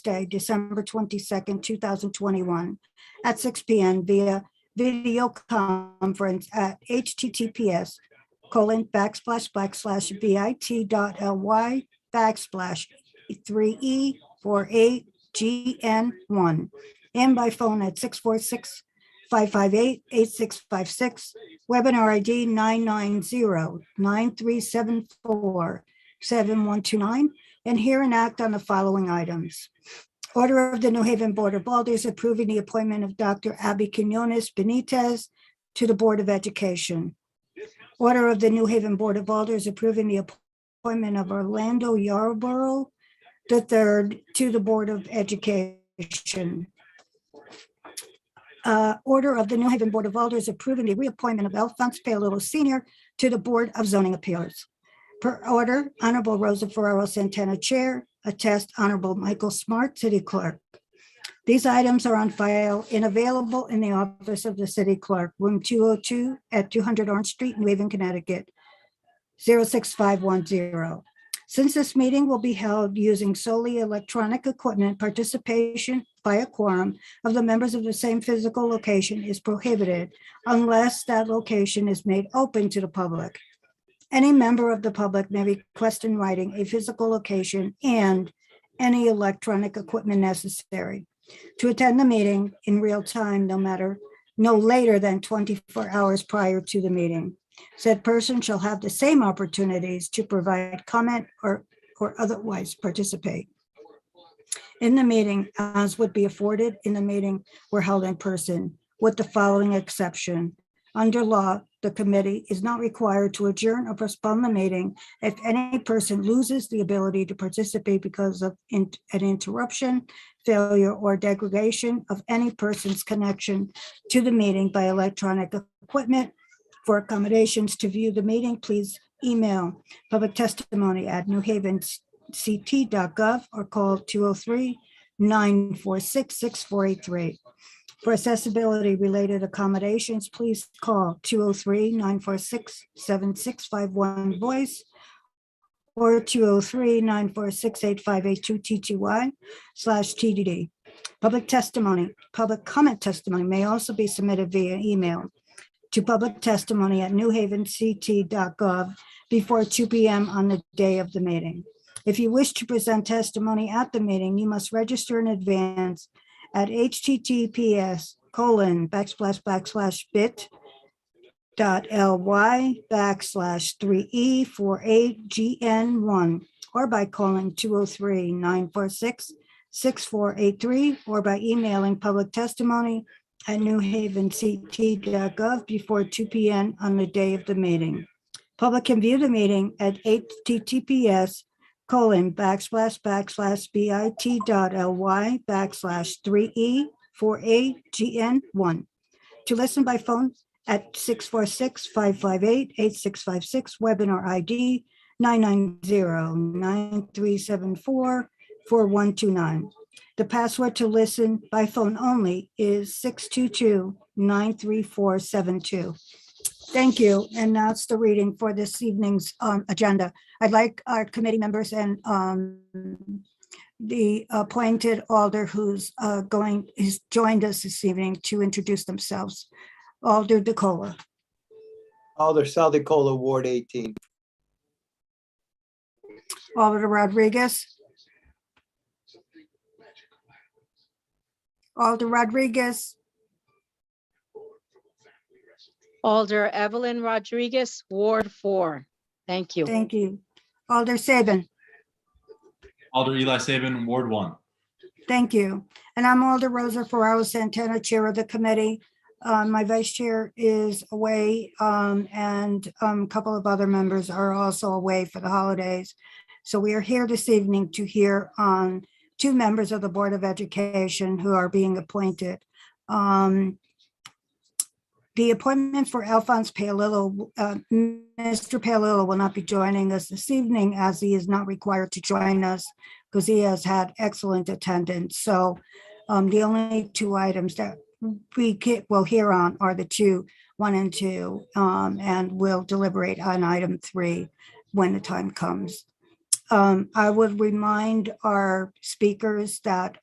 Wednesday, December 22nd, 2021 at 6 p.m. via video conference at https://bit.ly/3E48GN1 and by phone at 646-558-8656, webinar ID 990-9374-7129, and hear and act on the following items. Order of the New Haven Board of Alders approving the appointment of Dr. Abby Quinones Benitez to the Board of Education. Order of the New Haven Board of Alders approving the appointment of Orlando Yarborough III to the Board of Education. Order of the New Haven Board of Alders approving the reappointment of Alphonse Paolillo Sr. to the Board of Zoning Appeals. Per order, Honorable Rosa Ferraro Santana, Chair. Attest, Honorable Michael Smart, City Clerk. These items are on file and available in the office of the City Clerk, room 202 at 200 Orange Street, New Haven, Connecticut, 06510. Since this meeting will be held using solely electronic equipment, participation by a quorum of the members of the same physical location is prohibited unless that location is made open to the public. Any member of the public may request in writing a physical location and any electronic equipment necessary to attend the meeting in real time, no later than 24 hours prior to the meeting. Said person shall have the same opportunities to provide comment or otherwise participate in the meeting as would be afforded in the meeting were held in person, with the following exception. Under law, the committee is not required to adjourn or postpone the meeting if any person loses the ability to participate because of an interruption, failure, or degradation of any person's connection to the meeting by electronic equipment. For accommodations to view the meeting, please email public testimony at newhavenct.gov or call 203-946-6483. For accessibility related accommodations, please call 203-946-7651 voice or 203-946-8582-TTY/TDD. Public comment testimony may also be submitted via email to publictestimony@newhavenct.gov before 2 p.m. on the day of the meeting. If you wish to present testimony at the meeting, you must register in advance at https://bit.ly/3E48GN1 or by calling 203-946-6483 or by emailing publictestimony@newhavenct.gov before 2 p.m. on the day of the meeting. Public can view the meeting at https://bit.ly/3E48GN1. To listen by phone at 646-558-8656, webinar ID 990-9374-4129. The password to listen by phone only is 622-93472. Thank you. And that's the reading for this evening's agenda. I'd like our committee members and the appointed alder who's joined us this evening to introduce themselves. Alder DeCola. Alder Sal DeCola, Ward 18. Alder Rodriguez. Alder Rodriguez. Alder Evelyn Rodriguez, Ward 4. Thank you. Thank you. Alder Sabin. Alder Eli Sabin, Ward 1. Thank you. And I'm Alder Rosa Ferraro Santana, Chair of the committee. My vice chair is away, and a couple of other members are also away for the holidays. So we are here this evening to hear on two members of the Board of Education who are being appointed. The appointment for Alphonse Paolillo, Mr. Paolillo will not be joining us this evening as he is not required to join us because he has had excellent attendance. So the only two items that we will hear on are the 1 and 2, and we'll deliberate on item 3 when the time comes. I would remind our speakers that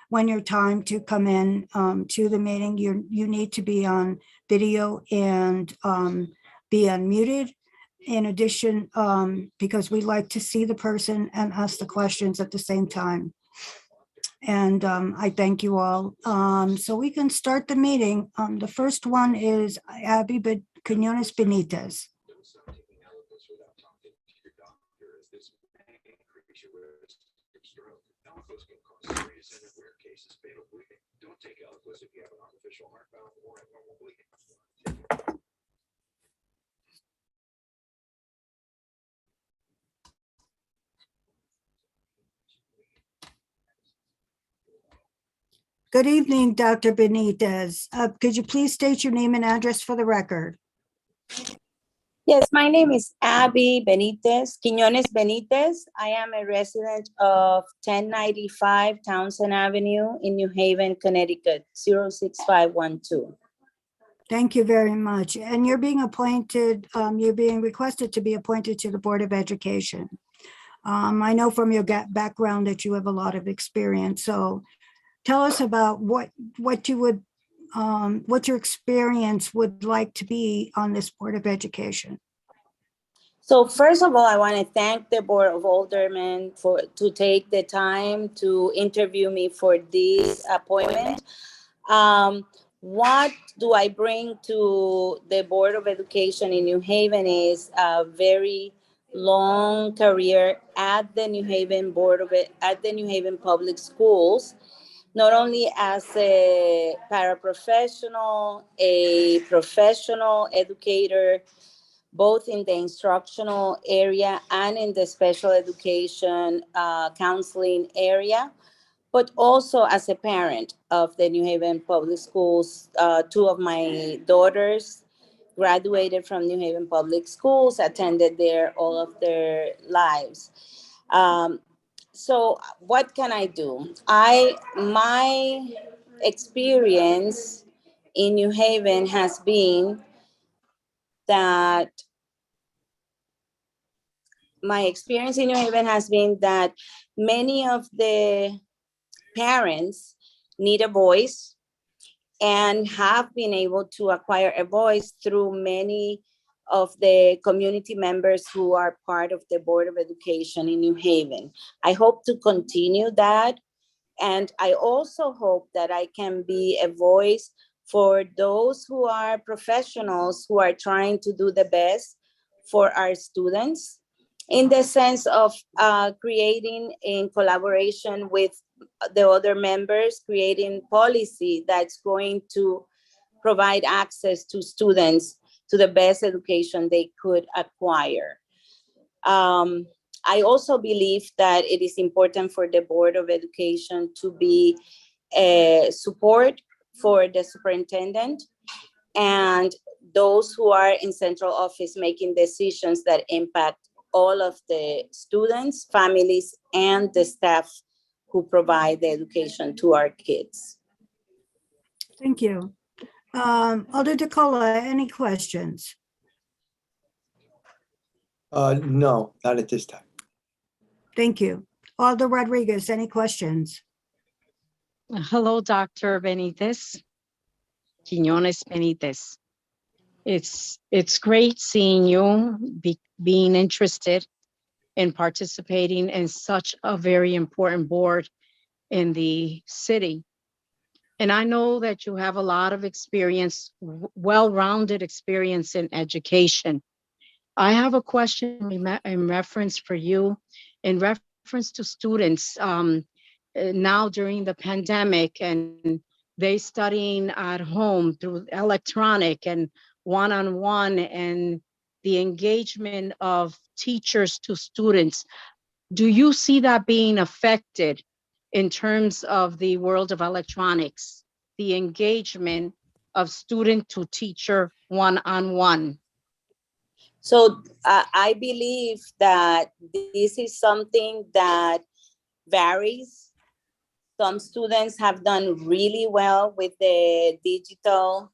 when your time to come in to the meeting, you need to be on video and be unmuted. In addition, because we like to see the person and ask the questions at the same time. And I thank you all. So we can start the meeting. The first one is Abby Quinones Benitez. Good evening, Dr. Benitez. Could you please state your name and address for the record? Yes, my name is Abby Benitez, Quinones Benitez. I am a resident of 1095 Townsend Avenue in New Haven, Connecticut, 06512. Thank you very much. And you're being appointed, you're being requested to be appointed to the Board of Education. I know from your background that you have a lot of experience. So tell us about what you would, what your experience would like to be on this Board of Education. So first of all, I want to thank the Board of Aldermen to take the time to interview me for this appointment. What do I bring to the Board of Education in New Haven is a very long career at the New Haven Public Schools, not only as a paraprofessional, a professional educator, both in the instructional area and in the special education counseling area, but also as a parent of the New Haven Public Schools. Two of my daughters graduated from New Haven Public Schools, attended there all of their lives. So what can I do? My experience in New Haven has been that many of the parents need a voice and have been able to acquire a voice through many of the community members who are part of the Board of Education in New Haven. I hope to continue that. And I also hope that I can be a voice for those who are professionals who are trying to do the best for our students, in the sense of creating, in collaboration with the other members, creating policy that's going to provide access to students to the best education they could acquire. I also believe that it is important for the Board of Education to be a support for the superintendent and those who are in central office making decisions that impact all of the students, families, and the staff who provide the education to our kids. Thank you. Alder DeCola, any questions? No, not at this time. Thank you. Alder Rodriguez, any questions? Hello, Dr. Benitez, Quinones Benitez. It's great seeing you being interested in participating in such a very important board in the city. And I know that you have a lot of experience, well-rounded experience in education. I have a question in reference for you, in reference to students now during the pandemic, and they studying at home through electronic and one-on-one, and the engagement of teachers to students. Do you see that being affected in terms of the world of electronics, the engagement of student to teacher one-on-one? So I believe that this is something that varies. Some students have done really well with the digital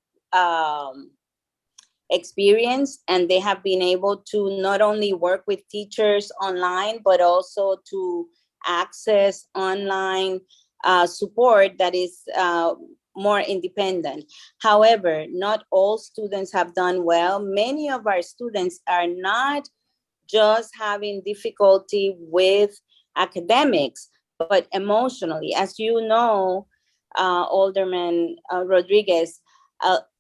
experience, and they have been able to not only work with teachers online, but also to access online support that is more independent. However, not all students have done well. Many of our students are not just having difficulty with academics, but emotionally. As you know, Alderman Rodriguez,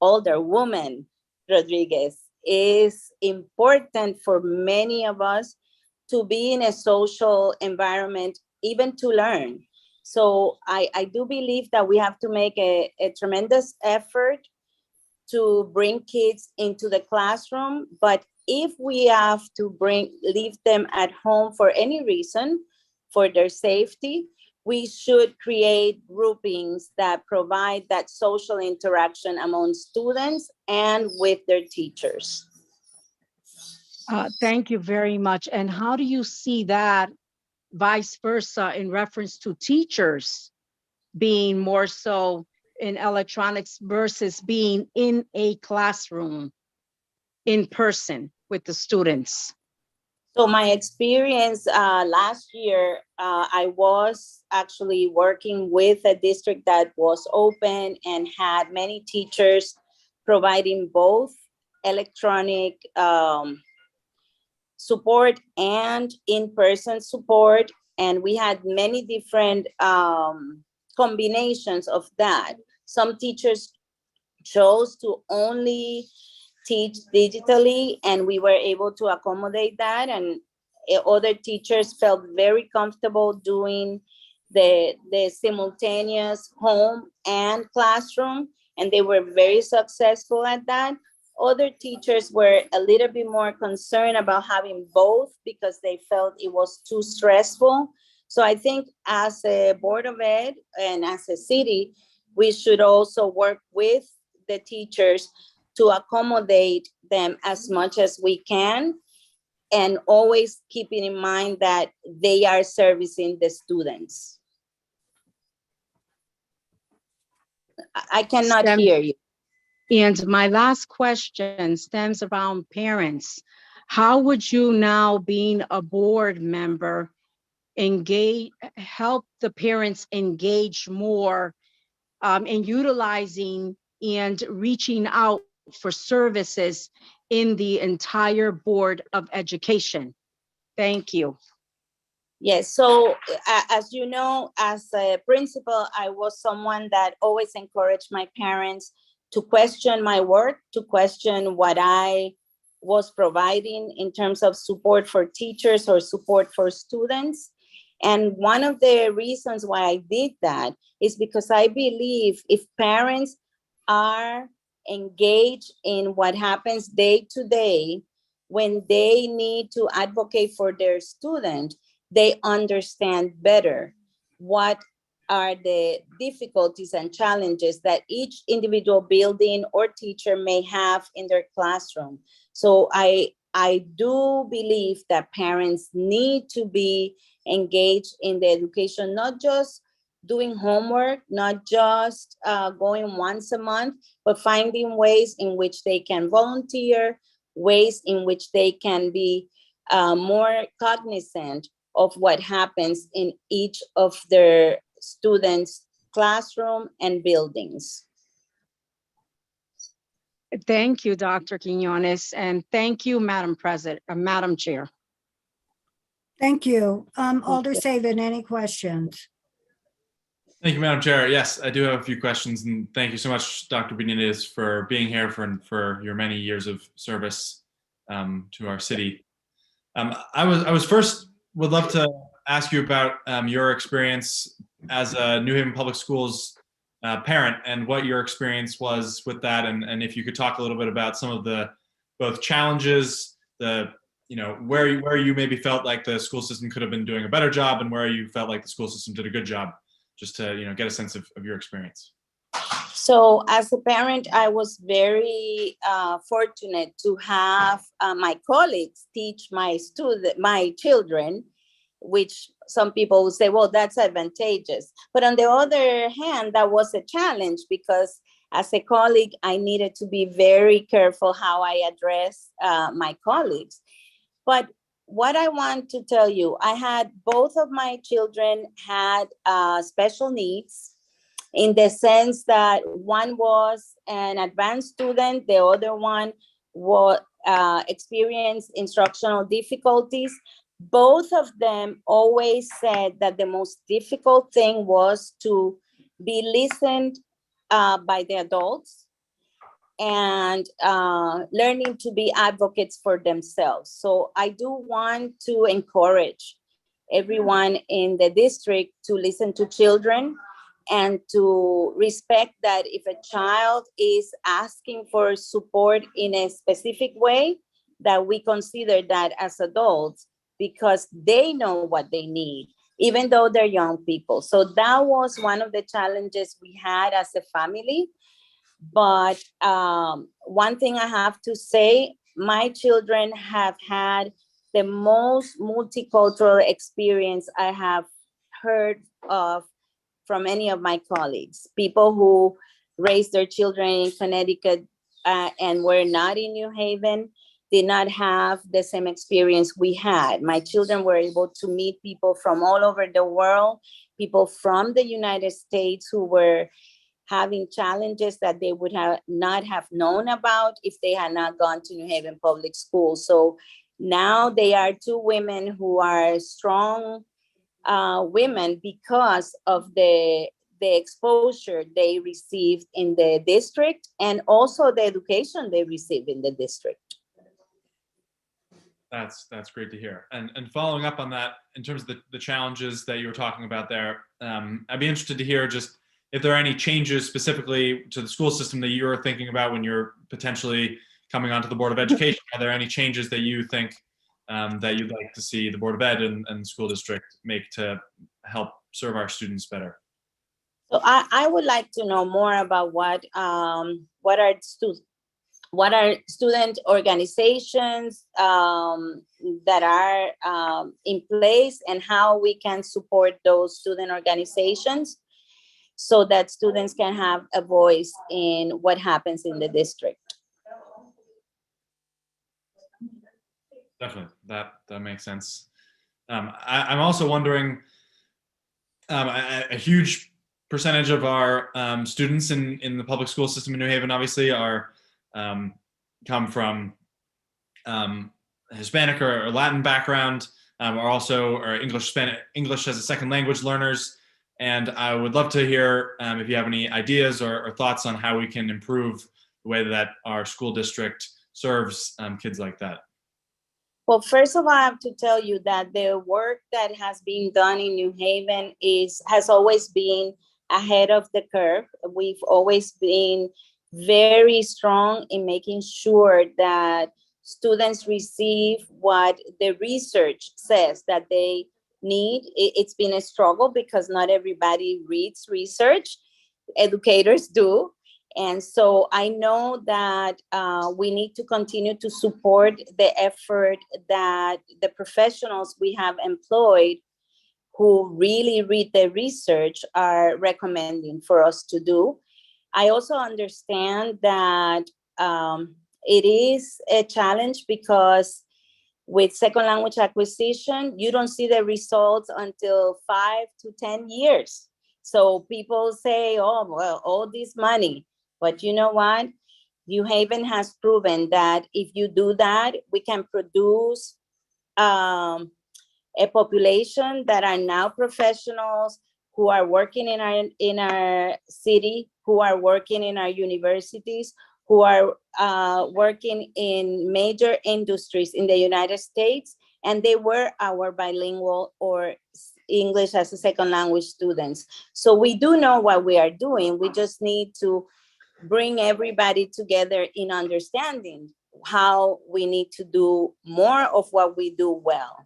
Alderwoman Rodriguez, is important for many of us to be in a social environment, even to learn. So I do believe that we have to make a tremendous effort to bring kids into the classroom. But if we have to leave them at home for any reason, for their safety, we should create groupings that provide that social interaction among students and with their teachers. Thank you very much. And how do you see that vice versa in reference to teachers being more so in electronics versus being in a classroom in person with the students? So my experience last year, I was actually working with a district that was open and had many teachers providing both electronic support and in-person support. And we had many different combinations of that. Some teachers chose to only teach digitally, and we were able to accommodate that. And other teachers felt very comfortable doing the simultaneous home and classroom, and they were very successful at that. Other teachers were a little bit more concerned about having both because they felt it was too stressful. So I think as a Board of Ed and as a city, we should also work with the teachers to accommodate them as much as we can, and always keeping in mind that they are servicing the students. I cannot hear you. And my last question stems around parents. How would you now, being a board member, help the parents engage more in utilizing and reaching out for services in the entire Board of Education? Thank you. Yes, so as you know, as a principal, I was someone that always encouraged my parents to question my work, to question what I was providing in terms of support for teachers or support for students. And one of the reasons why I did that is because I believe if parents are engaged in what happens day to day, when they need to advocate for their student, they understand better what are the difficulties and challenges that each individual building or teacher may have in their classroom. So I do believe that parents need to be engaged in the education, not just doing homework, not just going once a month, but finding ways in which they can volunteer, ways in which they can be more cognizant of what happens in each of their students' classroom and buildings. Thank you, Dr. Quiñones, and thank you, Madam Chair. Thank you. Alder Saban, any questions? Thank you, Madam Chair. Yes, I do have a few questions, and thank you so much, Dr. Benitez, for being here for your many years of service to our city. I was first would love to ask you about your experience as a New Haven Public Schools parent and what your experience was with that, and if you could talk a little bit about some of the both challenges, where you maybe felt like the school system could have been doing a better job, and where you felt like the school system did a good job, just to get a sense of your experience. So as a parent, I was very fortunate to have my colleagues teach my children, which some people would say, well, that's advantageous. But on the other hand, that was a challenge because as a colleague, I needed to be very careful how I address my colleagues. But what I want to tell you, I had both of my children had special needs, in the sense that one was an advanced student, the other one was experienced instructional difficulties. Both of them always said that the most difficult thing was to be listened by the adults and learning to be advocates for themselves. So I do want to encourage everyone in the district to listen to children and to respect that if a child is asking for support in a specific way, that we consider that as adults, because they know what they need, even though they're young people. So that was one of the challenges we had as a family. But one thing I have to say, my children have had the most multicultural experience I have heard of from any of my colleagues. People who raised their children in Connecticut and were not in New Haven did not have the same experience we had. My children were able to meet people from all over the world, people from the United States who were having challenges that they would not have known about if they had not gone to New Haven Public Schools. So now they are two women who are strong women because of the exposure they received in the district and also the education they received in the district. That's great to hear. And following up on that, in terms of the challenges that you were talking about there, I'd be interested to hear just if there are any changes specifically to the school system that you're thinking about when you're potentially coming onto the Board of Education. Are there any changes that you think that you'd like to see the Board of Ed and the school district make to help serve our students better? So I would like to know more about what are student organizations that are in place and how we can support those student organizations so that students can have a voice in what happens in the district. Definitely, that makes sense. I'm also wondering, a huge percentage of our students in the public school system in New Haven obviously are come from Hispanic or Latin background, are also English as a second language learners. And I would love to hear if you have any ideas or thoughts on how we can improve the way that our school district serves kids like that. Well, first of all, I have to tell you that the work that has been done in New Haven has always been ahead of the curve. We've always been very strong in making sure that students receive what the research says that they need. It's been a struggle because not everybody reads research. Educators do. And so I know that we need to continue to support the effort that the professionals we have employed who really read the research are recommending for us to do. I also understand that it is a challenge because with second language acquisition, you don't see the results until 5 to 10 years. So people say, oh, well, all this money. But you know what? New Haven has proven that if you do that, we can produce a population that are now professionals who are working in our city, who are working in our universities, who are working in major industries in the United States, and they were our bilingual or English as a second language students. So we do know what we are doing. We just need to bring everybody together in understanding how we need to do more of what we do well.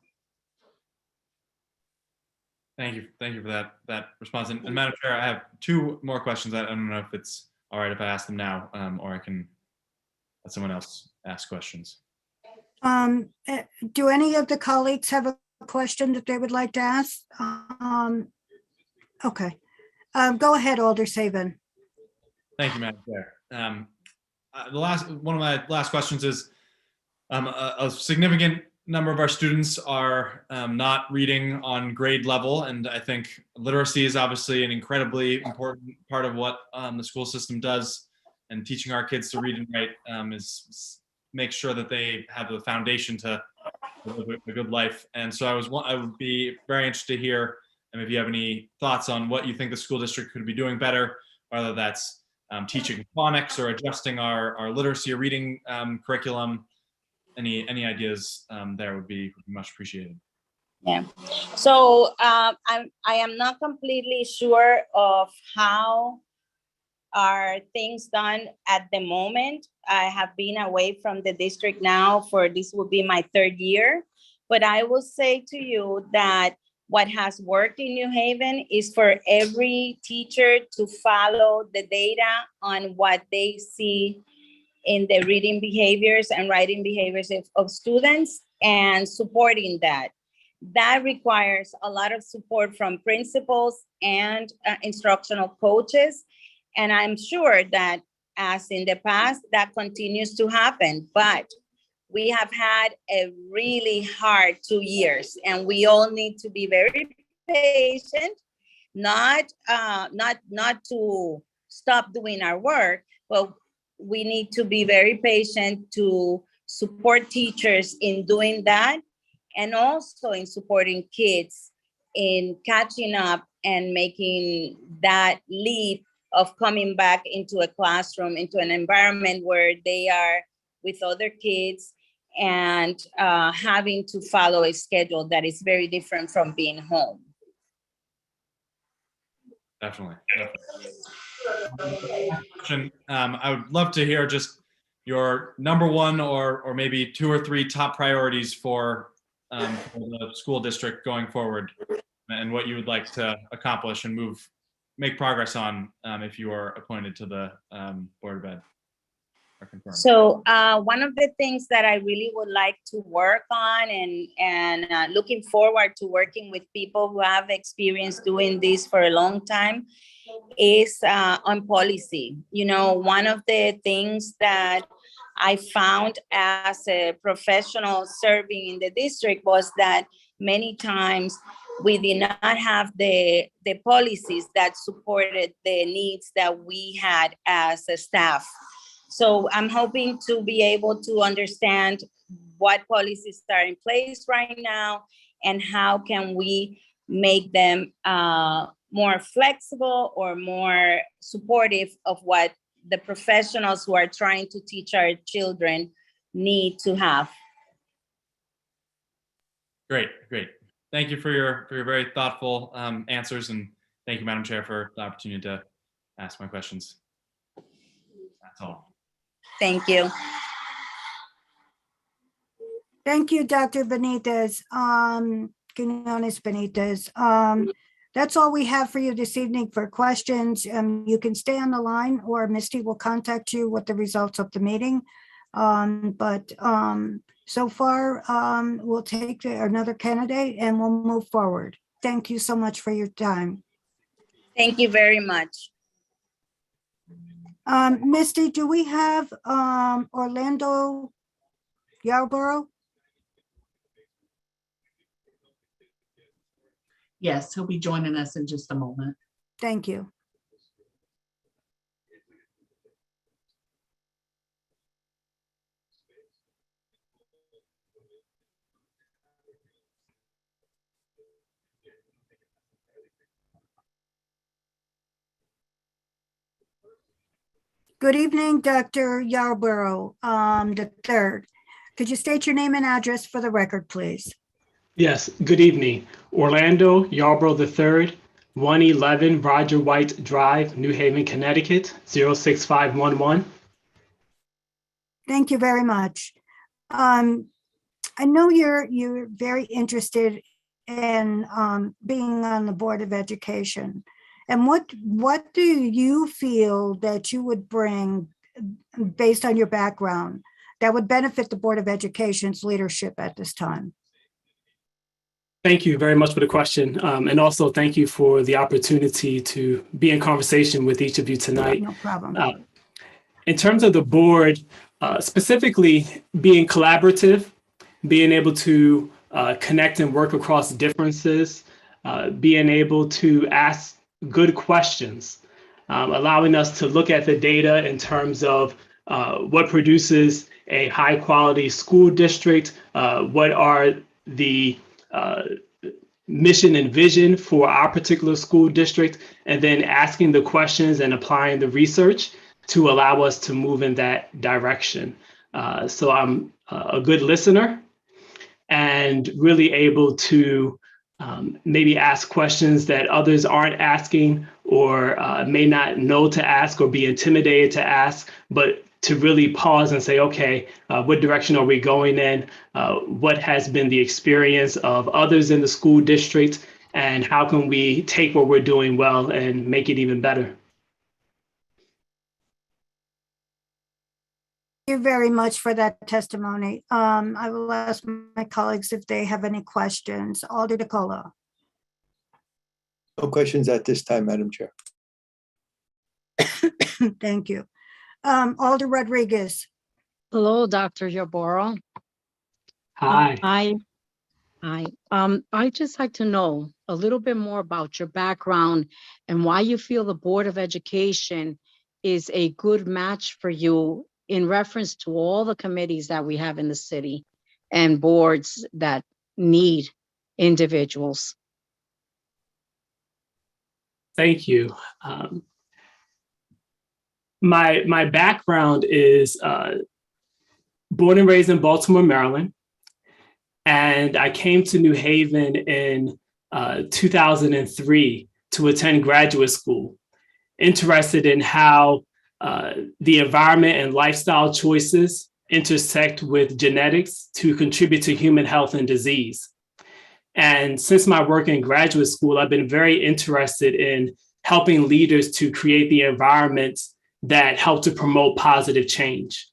Thank you for that response. And Madam Chair, I have two more questions. I don't know if it's all right if I ask them now, or I can let someone else ask questions. Do any of the colleagues have a question that they would like to ask? Okay. Go ahead, Alder Saban. Thank you, Madam Chair. One of my last questions is, a significant number of our students are not reading on grade level, and I think literacy is obviously an incredibly important part of what the school system does, and teaching our kids to read and write is make sure that they have the foundation to live a good life. And so I would be very interested to hear if you have any thoughts on what you think the school district could be doing better, whether that's teaching phonics or adjusting our literacy or reading curriculum. Any ideas there would be much appreciated. Yeah. So I am not completely sure of how are things done at the moment. I have been away from the district now for this will be my 3rd year, but I will say to you that what has worked in New Haven is for every teacher to follow the data on what they see in the reading behaviors and writing behaviors of students and supporting that. That requires a lot of support from principals and instructional coaches. And I'm sure that as in the past, that continues to happen, but we have had a really hard 2 years and we all need to be very patient, not to stop doing our work, but we need to be very patient to support teachers in doing that, and also in supporting kids in catching up and making that leap of coming back into a classroom, into an environment where they are with other kids and having to follow a schedule that is very different from being home. Definitely. I would love to hear just your number one or maybe 2 or 3 top priorities for the school district going forward, and what you would like to accomplish and make progress on if you are appointed to the Board of Ed. So one of the things that I really would like to work on and looking forward to working with people who have experience doing this for a long time is on policy. You know, one of the things that I found as a professional serving in the district was that many times we did not have the policies that supported the needs that we had as a staff. So I'm hoping to be able to understand what policies are in place right now and how can we make them more flexible or more supportive of what the professionals who are trying to teach our children need to have. Great. Thank you for your very thoughtful answers, and thank you, Madam Chair, for the opportunity to ask my questions. That's all. Thank you. Thank you, Dr. Benitez, Quinones Benitez. That's all we have for you this evening for questions. You can stay on the line or Misty will contact you with the results of the meeting. So far, we'll take another candidate and we'll move forward. Thank you so much for your time. Thank you very much. Misty, do we have Orlando Yarborough? Yes, he'll be joining us in just a moment. Thank you. Good evening, Dr. Yarborough, the third. Could you state your name and address for the record, please? Yes, good evening. Orlando Yarborough III, 111 Roger White Drive, New Haven, Connecticut, 06511. Thank you very much. I know you're very interested in being on the Board of Education. And what do you feel that you would bring based on your background that would benefit the Board of Education's leadership at this time? Thank you very much for the question. And also thank you for the opportunity to be in conversation with each of you tonight. No problem. In terms of the board, specifically being collaborative, being able to connect and work across differences, being able to ask good questions, allowing us to look at the data in terms of what produces a high quality school district, what are the mission and vision for our particular school district, and then asking the questions and applying the research to allow us to move in that direction. So I'm a good listener and really able to maybe ask questions that others aren't asking or may not know to ask or be intimidated to ask, but to really pause and say, okay, what direction are we going in? What has been the experience of others in the school district? And how can we take what we're doing well and make it even better? Thank you very much for that testimony. I will ask my colleagues if they have any questions. Alder DeColo. No questions at this time, Madam Chair. Thank you. Alder Rodriguez. Hello, Dr. Yarborough. Hi. Hi. I'd just like to know a little bit more about your background and why you feel the Board of Education is a good match for you in reference to all the committees that we have in the city and boards that need individuals. Thank you. My background is born and raised in Baltimore, Maryland. And I came to New Haven in 2003 to attend graduate school, interested in how the environment and lifestyle choices intersect with genetics to contribute to human health and disease. And since my work in graduate school, I've been very interested in helping leaders to create the environments that help to promote positive change.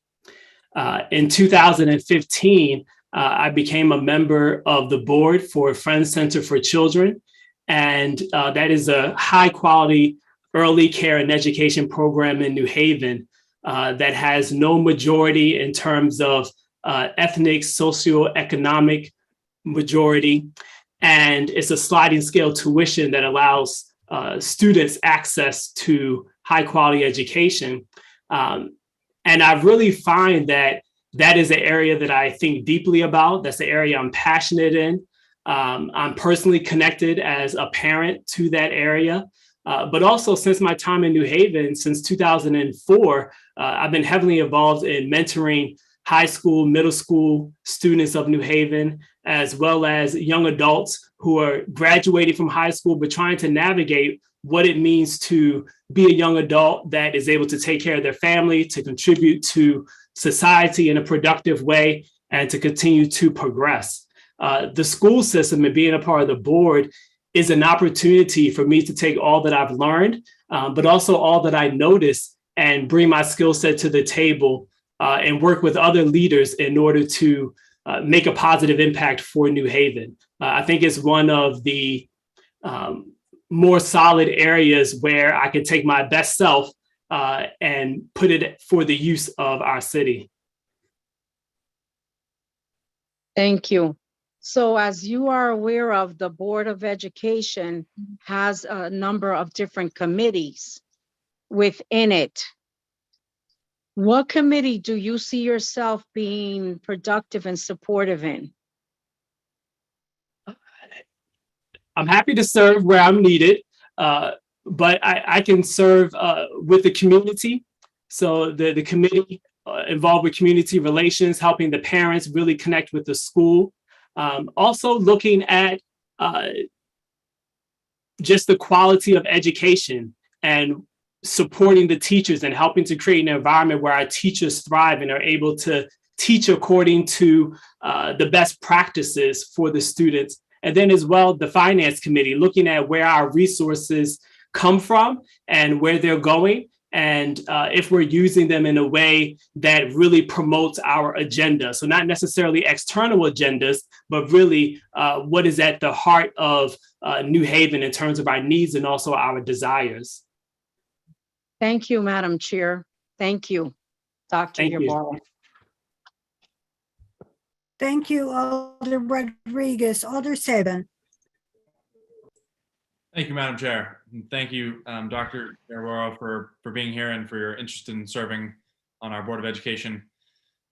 In 2015, I became a member of the board for Friends Center for Children. And that is a high quality early care and education program in New Haven that has no majority in terms of ethnic, socioeconomic majority. And it's a sliding scale tuition that allows students access to high quality education. And I really find that that is an area that I think deeply about. That's the area I'm passionate in. I'm personally connected as a parent to that area. But also since my time in New Haven, since 2004, I've been heavily involved in mentoring high school, middle school students of New Haven, as well as young adults who are graduating from high school, but trying to navigate what it means to be a young adult that is able to take care of their family, to contribute to society in a productive way, and to continue to progress. The school system and being a part of the board is an opportunity for me to take all that I've learned, but also all that I notice and bring my skill set to the table and work with other leaders in order to make a positive impact for New Haven. I think it's one of the more solid areas where I can take my best self and put it for the use of our city. Thank you. So as you are aware of, the Board of Education has a number of different committees within it. What committee do you see yourself being productive and supportive in? I'm happy to serve where I'm needed, but I can serve with the community. So the committee involved with community relations, helping the parents really connect with the school. Also looking at just the quality of education and supporting the teachers and helping to create an environment where our teachers thrive and are able to teach according to the best practices for the students. And then as well, the finance committee, looking at where our resources come from and where they're going, and if we're using them in a way that really promotes our agenda. So not necessarily external agendas, but really what is at the heart of New Haven in terms of our needs and also our desires. Thank you, Madam Chair. Thank you, Dr. Thank you. Ybarra. Thank you, Alder Rodriguez. Alder Saban. Thank you, Madam Chair. And thank you, Dr. Ybarra, for being here and for your interest in serving on our Board of Education.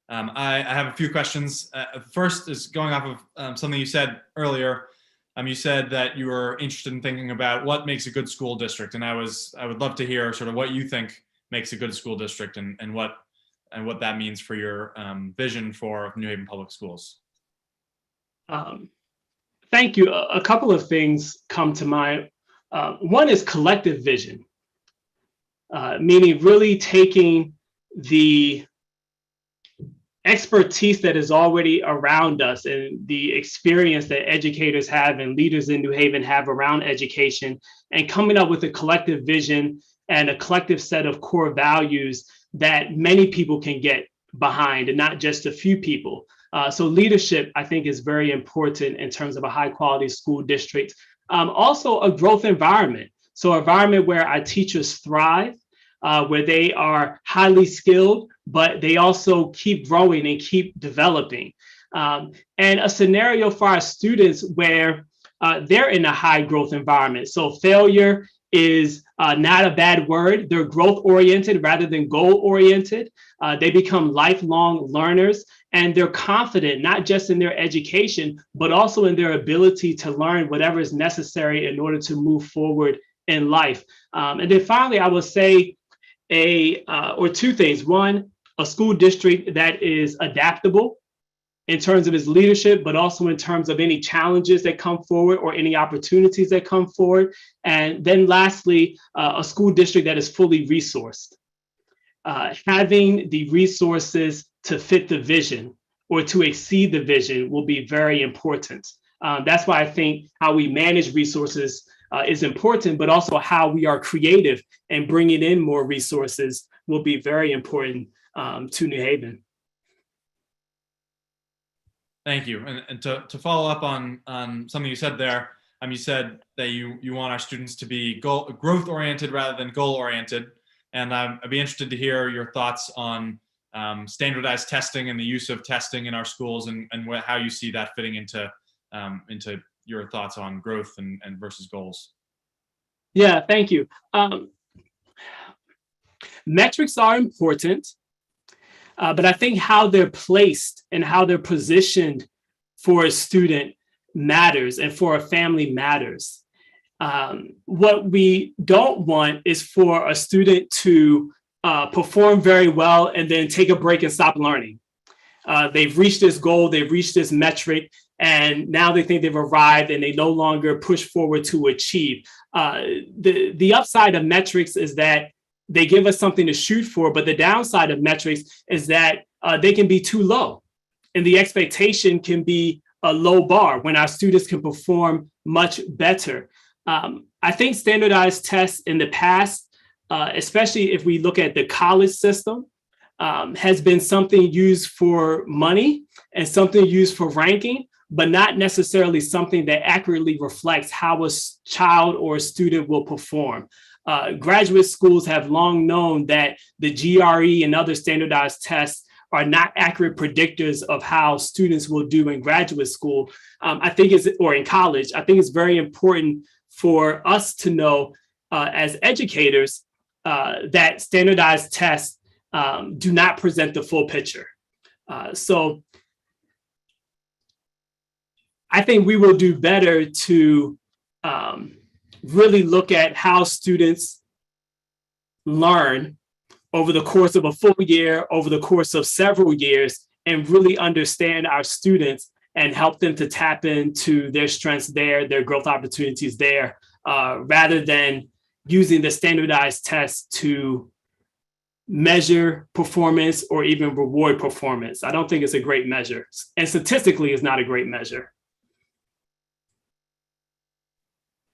I have a few questions. First is going off of something you said earlier. You said that you were interested in thinking about what makes a good school district, and I would love to hear sort of what you think makes a good school district and what that means for your vision for New Haven Public Schools. Thank you. A couple of things come to mind. One is collective vision, meaning really taking the expertise that is already around us and the experience that educators have and leaders in New Haven have around education, and coming up with a collective vision and a collective set of core values that many people can get behind and not just a few people. So leadership, I think, is very important in terms of a high quality school district. Also a growth environment. So an environment where our teachers thrive, where they are highly skilled, but they also keep growing and keep developing. And a scenario for our students where they're in a high growth environment. So failure is not a bad word. They're growth oriented rather than goal oriented. They become lifelong learners, and they're confident not just in their education, but also in their ability to learn whatever is necessary in order to move forward in life. And then finally, I would say or two things. One, a school district that is adaptable in terms of its leadership, but also in terms of any challenges that come forward or any opportunities that come forward. And then lastly, a school district that is fully resourced. Having the resources to fit the vision or to exceed the vision will be very important. That's why I think how we manage resources is important, but also how we are creative and bringing in more resources will be very important to New Haven. Thank you. And to follow up on something you said there, you said that you want our students to be growth oriented rather than goal oriented. And I'd be interested to hear your thoughts on standardized testing and the use of testing in our schools, and how you see that fitting into your thoughts on growth and versus goals. Yeah, thank you. Metrics are important, but I think how they're placed and how they're positioned for a student matters, and for a family matters. What we don't want is for a student to perform very well and then take a break and stop learning. They've reached this goal, they've reached this metric, and now they think they've arrived and they no longer push forward to achieve. The upside of metrics is that they give us something to shoot for, but the downside of metrics is that they can be too low, and the expectation can be a low bar when our students can perform much better. I think standardized tests in the past, especially if we look at the college system, has been something used for money and something used for ranking, but not necessarily something that accurately reflects how a child or a student will perform. Graduate schools have long known that the GRE and other standardized tests are not accurate predictors of how students will do in graduate school. Or in college. I think it's very important for us to know as educators that standardized tests do not present the full picture. So I think we will do better to really look at how students learn over the course of a full year, over the course of several years, and really understand our students and help them to tap into their strengths there, their growth opportunities there, rather than using the standardized tests to measure performance or even reward performance. I don't think it's a great measure. And statistically, it's not a great measure.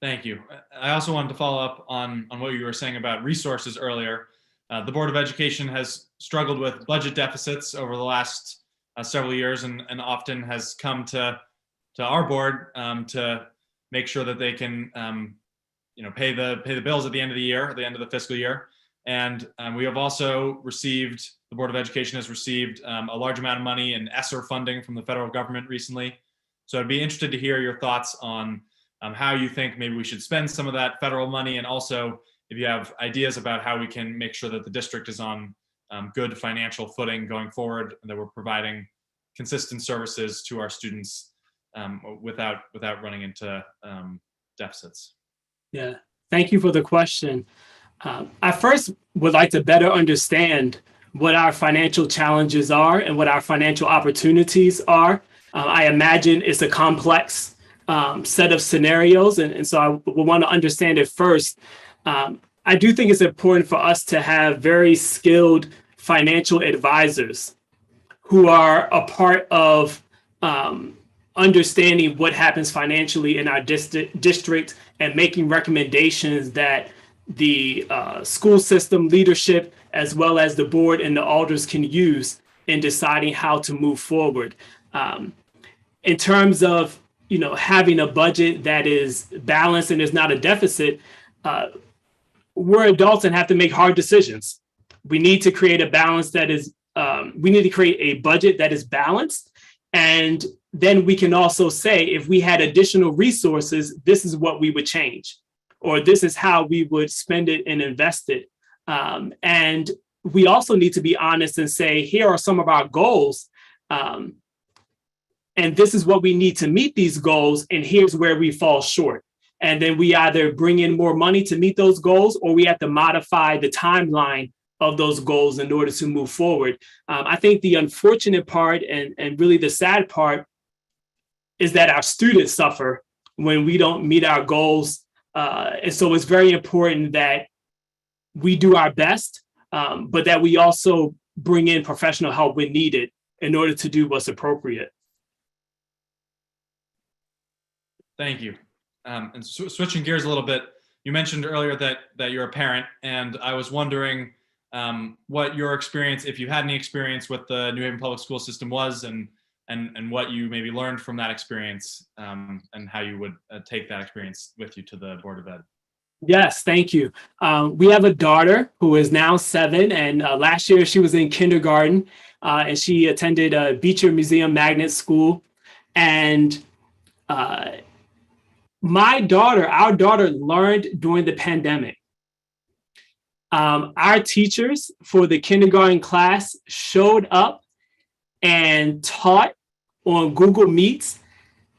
Thank you. I also wanted to follow up on what you were saying about resources earlier. the Board of Education has struggled with budget deficits over the last several years, and often has come to our board to make sure that they can pay the bills at the end of the year, at the end of the fiscal year. And we have also received, the Board of Education has received a large amount of money in ESSER funding from the federal government recently. So I'd be interested to hear your thoughts on how you think maybe we should spend some of that federal money, and also if you have ideas about how we can make sure that the district is on good financial footing going forward, and that we're providing consistent services to our students without running into deficits. Yeah, thank you for the question. I first would like to better understand what our financial challenges are and what our financial opportunities are. I imagine it's a complex set of scenarios, and so I will want to understand it first. I do think it's important for us to have very skilled financial advisors who are a part of understanding what happens financially in our district and making recommendations that the school system leadership, as well as the board and the alders, can use in deciding how to move forward. In terms of having a budget that is balanced and is not a deficit, we're adults and have to make hard decisions. We need to create a balance that is, we need to create a budget that is balanced. And then we can also say, if we had additional resources, this is what we would change, or this is how we would spend it and invest it. And we also need to be honest and say, here are some of our goals. And this is what we need to meet these goals. And here's where we fall short. And then we either bring in more money to meet those goals, or we have to modify the timeline of those goals in order to move forward. I think the unfortunate part and really the sad part is that our students suffer when we don't meet our goals. And so it's very important that we do our best, but that we also bring in professional help when needed in order to do what's appropriate. Thank you. And switching gears a little bit, you mentioned earlier that you're a parent, and I was wondering what your experience, if you had any experience with the New Haven public school system was, and what you maybe learned from that experience, and how you would take that experience with you to the Board of Ed. Yes, thank you. We have a daughter who is now 7, and last year she was in kindergarten, and she attended Beecher Museum Magnet School. And our daughter learned during the pandemic. Our teachers for the kindergarten class showed up and taught on Google Meets.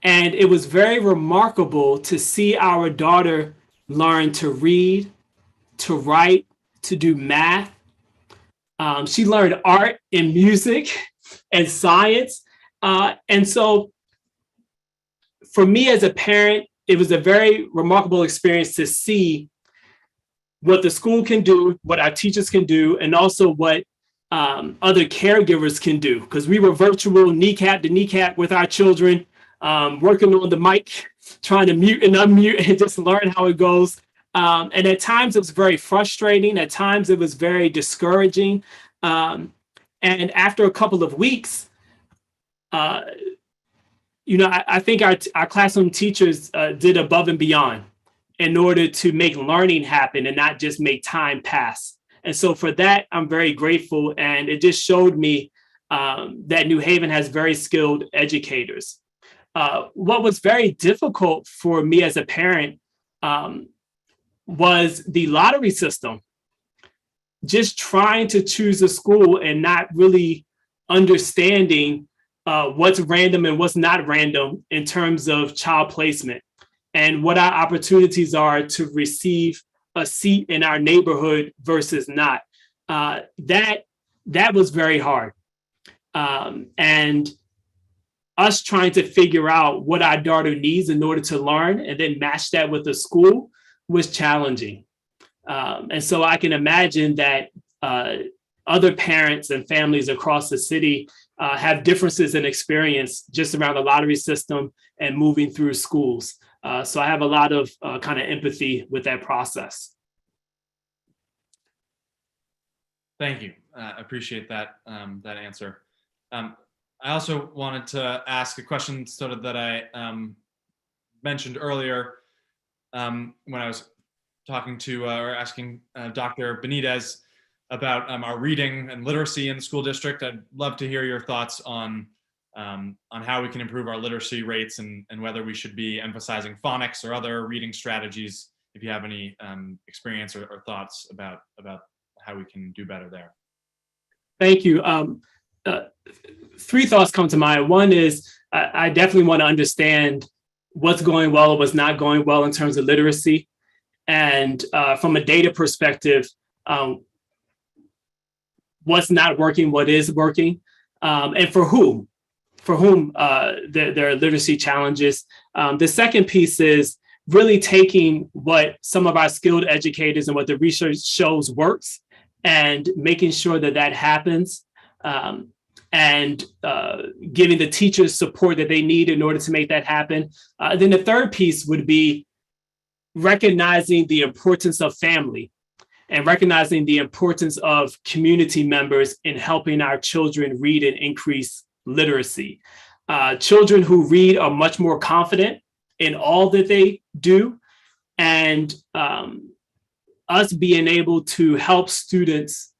And it was very remarkable to see our daughter learn to read, to write, to do math. She learned art and music and science. And so for me as a parent, it was a very remarkable experience to see what the school can do, what our teachers can do, and also what other caregivers can do. Because we were virtual kneecap to kneecap with our children, working on the mic, trying to mute and unmute and just learn how it goes. And at times it was very frustrating. At times it was very discouraging. And after a couple of weeks, I think our classroom teachers did above and beyond in order to make learning happen and not just make time pass. And so for that, I'm very grateful. And it just showed me that New Haven has very skilled educators. What was very difficult for me as a parent was the lottery system. Just trying to choose a school and not really understanding what's random and what's not random in terms of child placement, and what our opportunities are to receive a seat in our neighborhood versus not. That was very hard. And us trying to figure out what our daughter needs in order to learn and then match that with the school was challenging. And so I can imagine that other parents and families across the city have differences in experience just around the lottery system and moving through schools. So I have a lot of kind of empathy with that process. Thank you. Appreciate that that answer. I also wanted to ask a question sort of that I mentioned earlier when I was talking to or asking Dr. Benitez about our reading and literacy in the school district. I'd love to hear your thoughts on how we can improve our literacy rates and whether we should be emphasizing phonics or other reading strategies. If you have any experience or thoughts about how we can do better there. Thank you. Three thoughts come to mind. One is I definitely want to understand what's going well or what's not going well in terms of literacy. And from a data perspective, what's not working, what is working, and for whom there are literacy challenges. The second piece is really taking what some of our skilled educators and what the research shows works and making sure that that happens, and giving the teachers support that they need in order to make that happen. Then the third piece would be recognizing the importance of family and recognizing the importance of community members in helping our children read and increase literacy. Children who read are much more confident in all that they do, and us being able to help students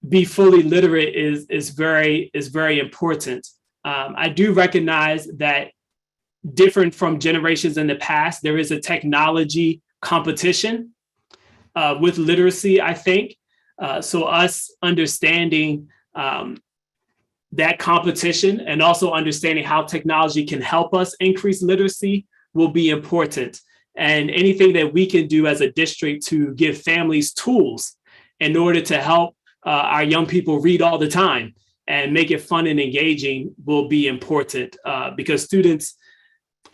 be fully literate is very important. I do recognize that different from generations in the past, there is a technology competition with literacy, I think. So us understanding that competition and also understanding how technology can help us increase literacy will be important. And anything that we can do as a district to give families tools in order to help our young people read all the time and make it fun and engaging will be important, because students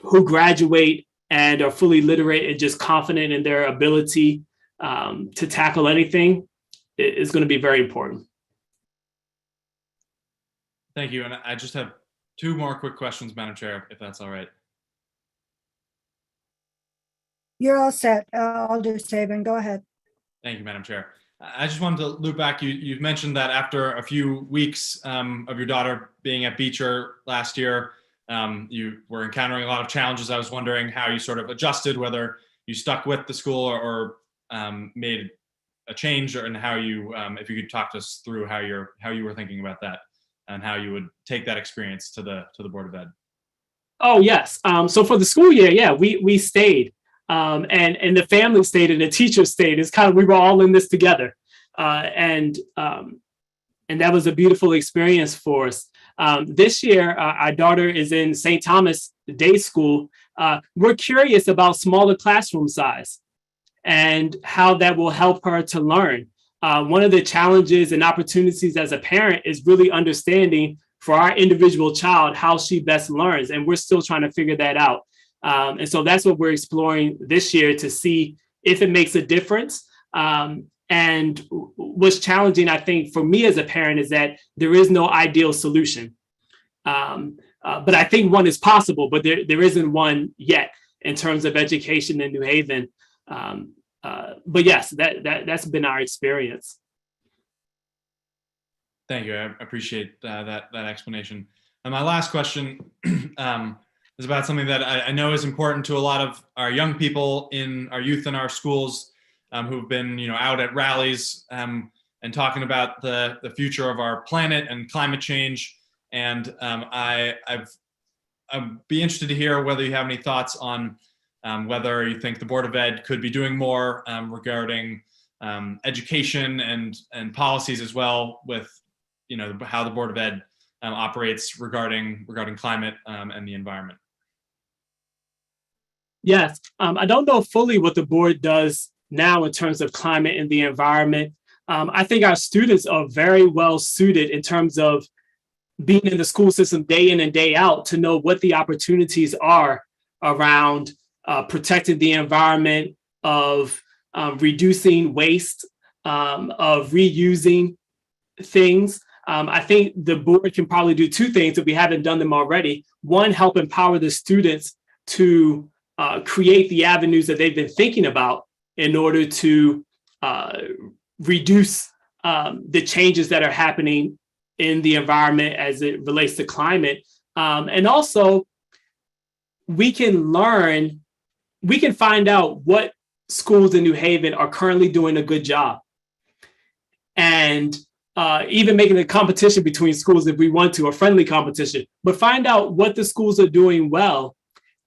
who graduate and are fully literate and just confident in their ability to tackle anything is going to be very important. Thank you. And I just have two more quick questions, Madam Chair, if that's all right. You're all set, Alder Saban. Go ahead. Thank you, Madam Chair. I just wanted to loop back. You've mentioned that after a few weeks of your daughter being at Beecher last year, you were encountering a lot of challenges. I was wondering how you sort of adjusted, whether you stuck with the school or made a change, and how you, if you could talk to us through how you were thinking about that and how you would take that experience to the Board of Ed. Oh, yes. So for the school year, yeah, we stayed. And the family stayed and the teachers stayed. It's kind of, we were all in this together. And that was a beautiful experience for us. This year, our daughter is in St. Thomas Day School. We're curious about smaller classroom size and how that will help her to learn. One of the challenges and opportunities as a parent is really understanding for our individual child how she best learns. And we're still trying to figure that out. And so that's what we're exploring this year to see if it makes a difference. And what's challenging, I think, for me as a parent is that there is no ideal solution. But I think one is possible, but there isn't one yet in terms of education in New Haven. But yes, that's been our experience. Thank you. I appreciate that explanation. And my last question is about something that I know is important to a lot of our young people in our youth in our schools who've been, out at rallies and talking about the future of our planet and climate change. And I'd be interested to hear whether you have any thoughts on whether you think the Board of Ed could be doing more regarding education and policies as well with, how the Board of Ed operates regarding climate and the environment. Yes, I don't know fully what the board does now in terms of climate and the environment. I think our students are very well suited in terms of being in the school system day in and day out to know what the opportunities are around protecting the environment, of reducing waste, of reusing things. I think the board can probably do two things if we haven't done them already. One, help empower the students to create the avenues that they've been thinking about in order to reduce the changes that are happening in the environment as it relates to climate. And also, we can find out what schools in New Haven are currently doing a good job. And even making a competition between schools if we want to, a friendly competition, but find out what the schools are doing well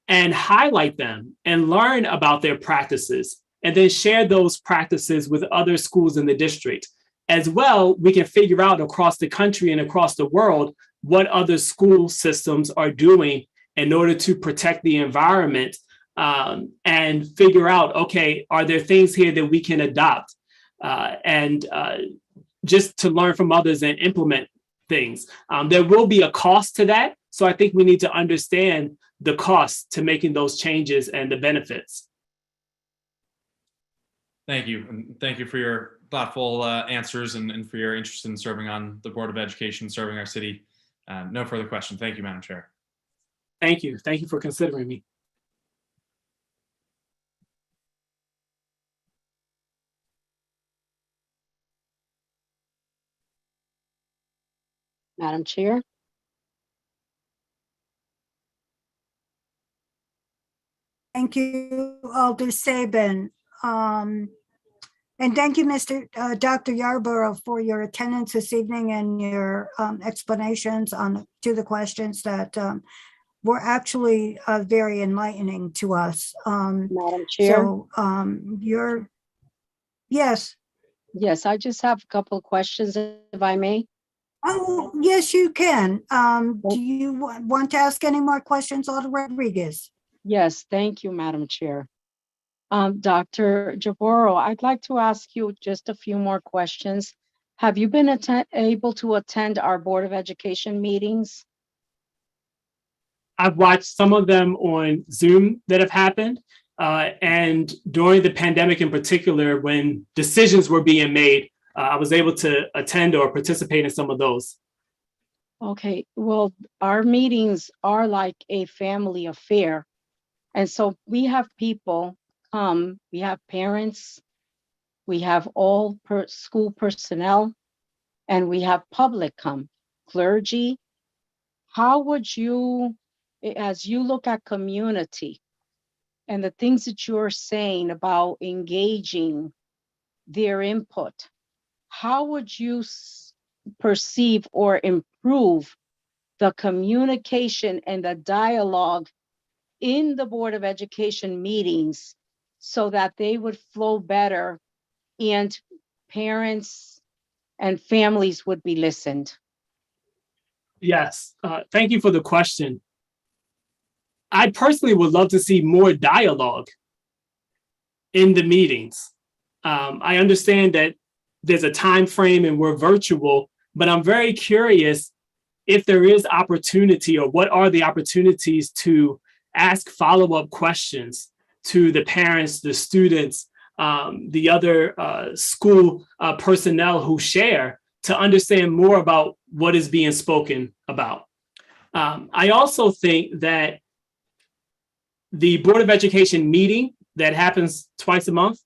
and highlight them and learn about their practices, and then share those practices with other schools in the district. As well, we can figure out across the country and across the world what other school systems are doing in order to protect the environment, and figure out, okay, are there things here that we can adopt, and just to learn from others and implement things. There will be a cost to that. So I think we need to understand the cost to making those changes and the benefits. Thank you. And thank you for your thoughtful answers and for your interest in serving on the Board of Education, serving our city. No further questions. Thank you, Madam Chair. Thank you. Thank you for considering me. Madam Chair. Thank you, Alder Sabin. And thank you, Dr. Yarborough, for your attendance this evening and your explanations to the questions that were actually very enlightening to us. Madam Chair. So yes. Yes, I just have a couple of questions, if I may. Oh, yes, you can. Do you want to ask any more questions, Alder Rodriguez? Yes, thank you, Madam Chair. Dr. Jaboro, I'd like to ask you just a few more questions. Have you been able to attend our Board of Education meetings? I've watched some of them on Zoom that have happened. And during the pandemic in particular, when decisions were being made, I was able to attend or participate in some of those. Okay, well, our meetings are like a family affair. And so we have people come, we have parents, we have all school personnel, and we have public come, clergy. How would you, as you look at community and the things that you're saying about engaging their input, how would you perceive or improve the communication and the dialogue in the Board of Education meetings so that they would flow better and parents and families would be listened? Yes, thank you for the question. I personally would love to see more dialogue in the meetings. I understand that there's a time frame and we're virtual, but I'm very curious if there is opportunity, or what are the opportunities to ask follow-up questions to the parents, the students, the other school personnel who share, to understand more about what is being spoken about. I also think that the Board of Education meeting that happens twice a month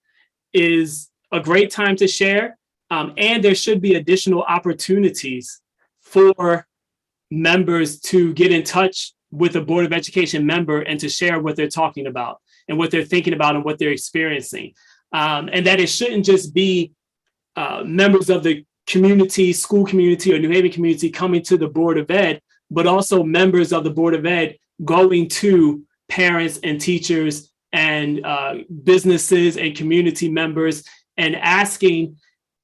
is a great time to share. And there should be additional opportunities for members to get in touch with a Board of Education member and to share what they're talking about and what they're thinking about and what they're experiencing. And that it shouldn't just be members of the community, school community, or New Haven community coming to the Board of Ed, but also members of the Board of Ed going to parents and teachers and businesses and community members and asking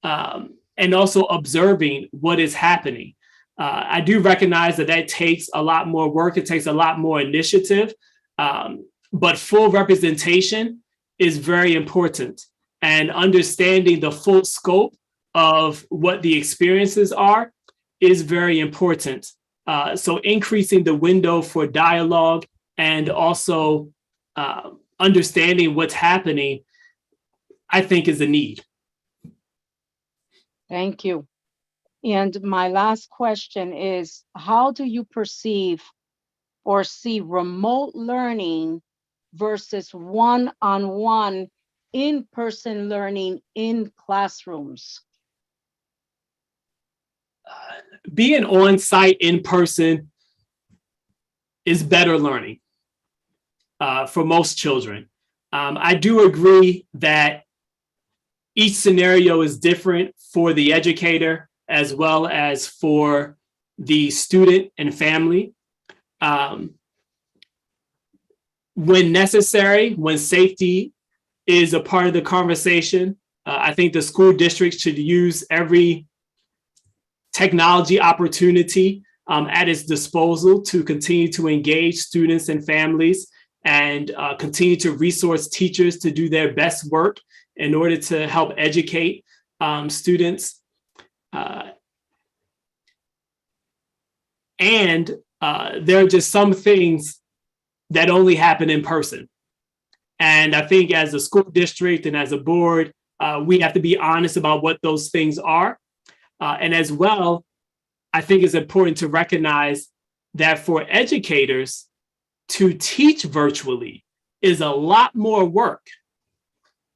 and also observing what is happening. I do recognize that that takes a lot more work. It takes a lot more initiative, but full representation is very important, and understanding the full scope of what the experiences are is very important. So increasing the window for dialogue and also understanding what's happening, I think, is a need. Thank you. And my last question is, how do you perceive or see remote learning versus one-on-one in-person learning in classrooms? Being on site in person is better learning for most children. I do agree that each scenario is different for the educator as well as for the student and family. When necessary, when safety is a part of the conversation, I think the school district should use every technology opportunity at its disposal to continue to engage students and families and continue to resource teachers to do their best work in order to help educate students. And there are just some things that only happen in person. And I think as a school district and as a board, we have to be honest about what those things are. And as well, I think it's important to recognize that for educators to teach virtually is a lot more work.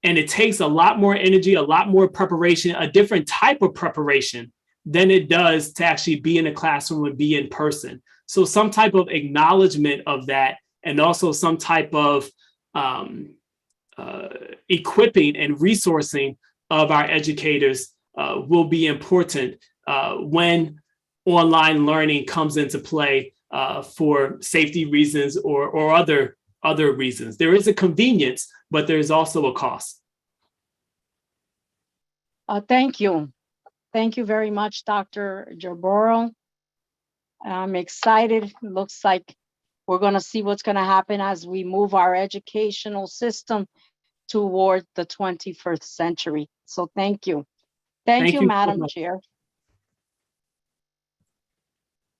And it takes a lot more energy, a lot more preparation, a different type of preparation than it does to actually be in a classroom and be in person. So some type of acknowledgement of that, and also some type of equipping and resourcing of our educators will be important when online learning comes into play for safety reasons or other reasons. There is a convenience, but there's also a cost. Thank you. Thank you very much, Dr. Yarborough. I'm excited. Looks like we're going to see what's going to happen as we move our educational system toward the 21st century. So thank you. Thank you, so Madam much. Chair.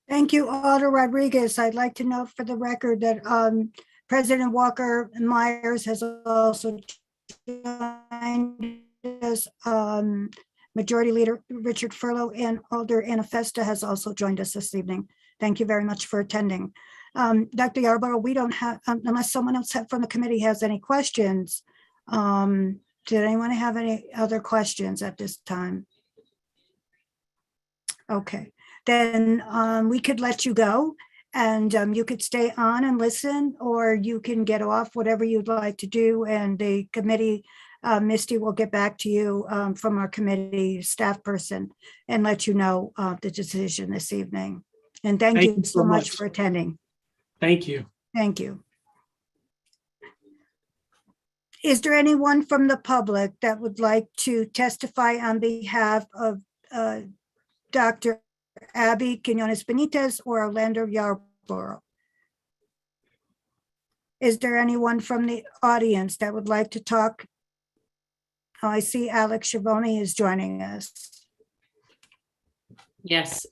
Thank you, Alder Rodriguez. I'd like to note for the record that President Walker Myers has also joined us. Majority Leader Richard Furlow and Alder Anna Festa has also joined us this evening. Thank you very much for attending. Dr. Yarborough, we don't have, unless someone else from the committee has any questions. Did anyone have any other questions at this time? Okay, then we could let you go, and you could stay on and listen, or you can get off, whatever you'd like to do, and the committee, Misty will get back to you from our committee staff person and let you know the decision this evening. And thank you so much for attending. Thank you. Thank you. Is there anyone from the public that would like to testify on behalf of Dr. Abby Quinones Benitez or Orlando Yarborough? Is there anyone from the audience that would like to talk? Oh, I see Alex Schiavone is joining us. Yes.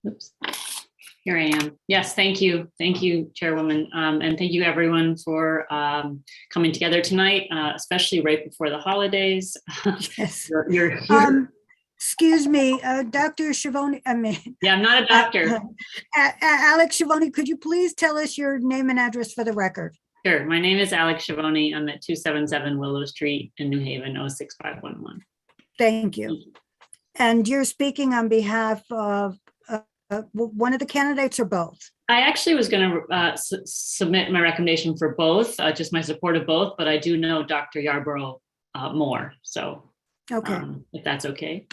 Oops. Here I am. Yes, thank you. Thank you, Chairwoman. And thank you everyone for coming together tonight, especially right before the holidays. Yes. You're here. Excuse me, Dr. Schiavone, Yeah, I'm not a doctor. Alex Schiavone, could you please tell us your name and address for the record? Sure. My name is Alex Schiavone. I'm at 277 Willow Street in New Haven, 06511. Thank you. And you're speaking on behalf of one of the candidates or both? I actually was going to submit my recommendation for both, just my support of both, but I do know Dr. Yarborough more. So okay, if that's okay.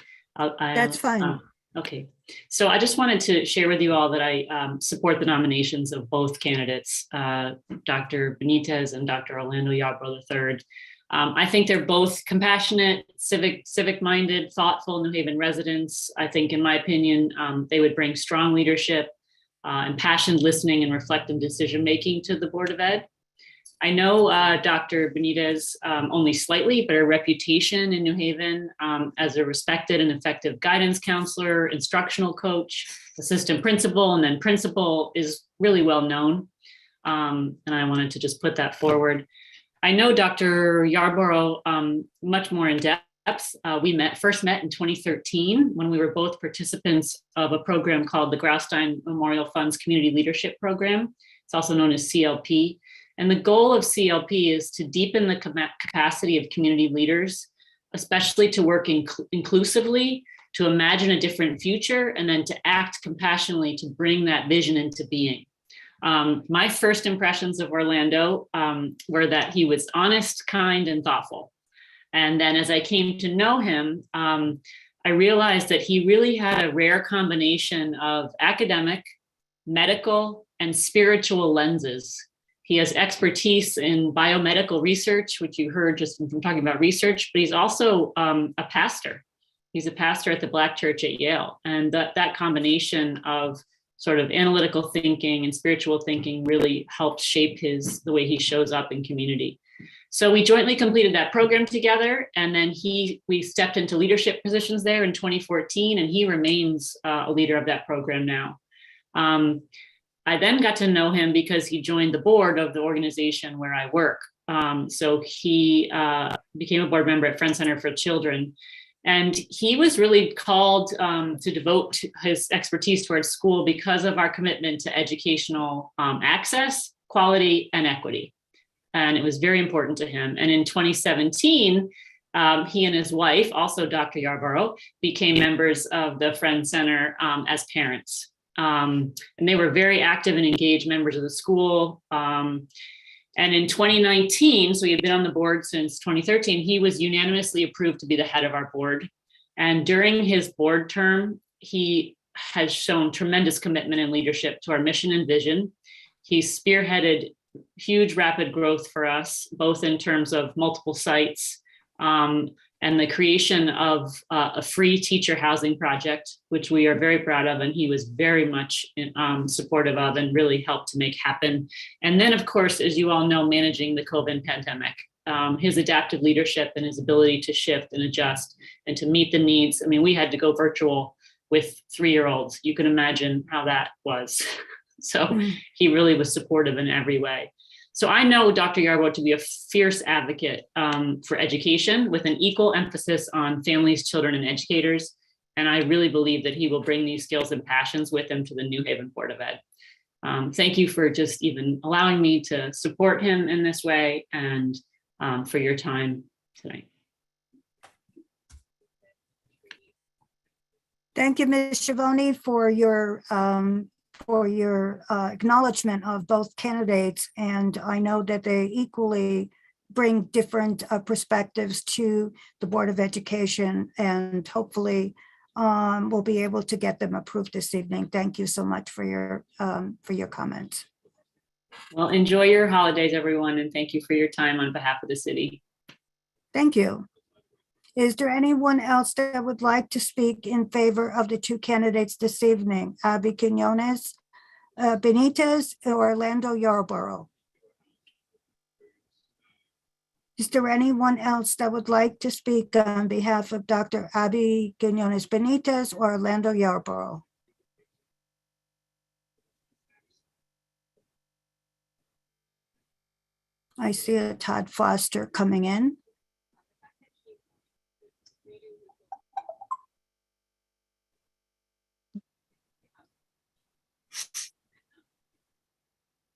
That's fine. Okay. So I just wanted to share with you all that I support the nominations of both candidates, Dr. Benitez and Dr. Orlando Yarborough III. I think they're both compassionate, civic-minded, thoughtful New Haven residents. I think, in my opinion, they would bring strong leadership, impassioned listening, and reflective decision-making to the Board of Ed. I know Dr. Benitez only slightly, but her reputation in New Haven as a respected and effective guidance counselor, instructional coach, assistant principal, and then principal is really well known. And I wanted to just put that forward. I know Dr. Yarborough much more in depth. We first met in 2013 when we were both participants of a program called the Graustein Memorial Fund's Community Leadership Program. It's also known as CLP. And the goal of CLP is to deepen the capacity of community leaders, especially to work inclusively, to imagine a different future, and then to act compassionately to bring that vision into being. My first impressions of Orlando were that he was honest, kind, and thoughtful. And then as I came to know him, I realized that he really had a rare combination of academic, medical, and spiritual lenses. He has expertise in biomedical research, which you heard just from talking about research, but he's also a pastor. He's a pastor at the Black Church at Yale. And that combination of sort of analytical thinking and spiritual thinking really helped shape the way he shows up in community. So we jointly completed that program together, and then we stepped into leadership positions there in 2014, and he remains a leader of that program now. I then got to know him because he joined the board of the organization where I work. So he became a board member at Friends Center for Children. And he was really called to devote his expertise towards school because of our commitment to educational access, quality, and equity. And it was very important to him. And in 2017, he and his wife, also Dr. Yarborough, became members of the Friends Center as parents. And they were very active and engaged members of the school. And in 2019, so he had been on the board since 2013, he was unanimously approved to be the head of our board. And during his board term, he has shown tremendous commitment and leadership to our mission and vision. He spearheaded huge rapid growth for us, both in terms of multiple sites and the creation of a free teacher housing project, which we are very proud of, and he was very much supportive of and really helped to make happen. And then, of course, as you all know, managing the COVID pandemic, his adaptive leadership and his ability to shift and adjust and to meet the needs. I mean, we had to go virtual with 3-year-olds. You can imagine how that was. So he really was supportive in every way. So I know Dr. Yarborough to be a fierce advocate for education with an equal emphasis on families, children, and educators. And I really believe that he will bring these skills and passions with him to the New Haven Board of Ed. Thank you for just even allowing me to support him in this way and for your time tonight. Thank you, Ms. Schiavone, for your acknowledgement of both candidates. And I know that they equally bring different perspectives to the Board of Education, and hopefully we'll be able to get them approved this evening. Thank you so much for your comments. Well, enjoy your holidays, everyone, and thank you for your time on behalf of the city. Thank you. Is there anyone else that would like to speak in favor of the two candidates this evening? Abby Quinones Benitez or Orlando Yarborough? Is there anyone else that would like to speak on behalf of Dr. Abby Quinones Benitez or Orlando Yarborough? I see a Todd Foster coming in.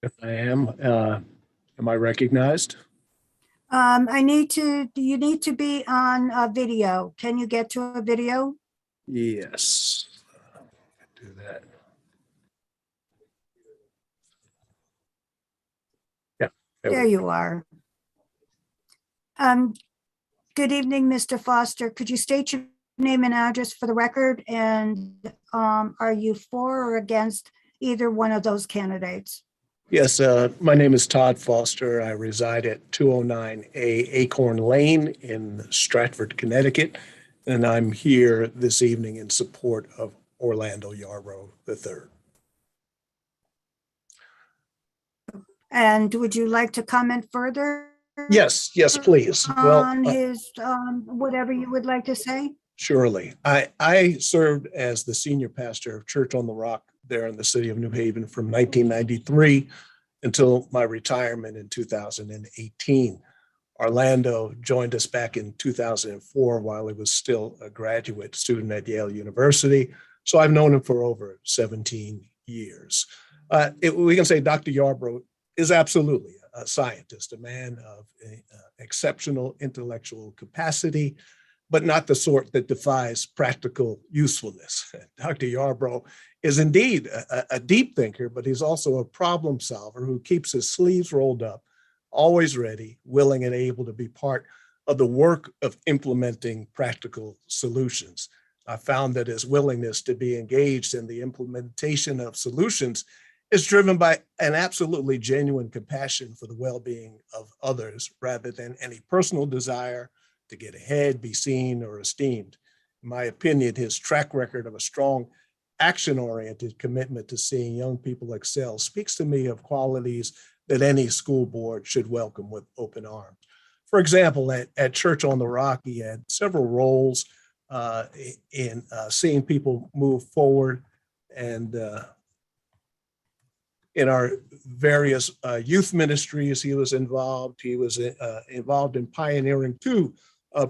If I am I recognized? You need to be on a video. Can you get to a video? Yes. Do that. Yeah. There you are. Good evening, Mr. Foster. Could you state your name and address for the record? And are you for or against either one of those candidates? Yes, my name is Todd Foster. I reside at 209A Acorn Lane in Stratford, Connecticut, and I'm here this evening in support of Orlando Yarborough III. And would you like to comment further? Yes, please. On his, whatever you would like to say? Surely. I served as the senior pastor of Church on the Rock there in the city of New Haven from 1993 until my retirement in 2018. Orlando joined us back in 2004 while he was still a graduate student at Yale University. So I've known him for over 17 years. We can say Dr. Yarborough is absolutely scientist, a man of exceptional intellectual capacity, but not the sort that defies practical usefulness. Dr. Yarbrough is indeed a deep thinker, but he's also a problem solver who keeps his sleeves rolled up, always ready, willing, and able to be part of the work of implementing practical solutions. I found that his willingness to be engaged in the implementation of solutions is driven by an absolutely genuine compassion for the well-being of others rather than any personal desire to get ahead, be seen, or esteemed. In my opinion, his track record of a strong action-oriented commitment to seeing young people excel speaks to me of qualities that any school board should welcome with open arms. For example, at Church on the Rock, he had several roles in seeing people move forward, and in our various youth ministries, he was involved. He was involved in pioneering two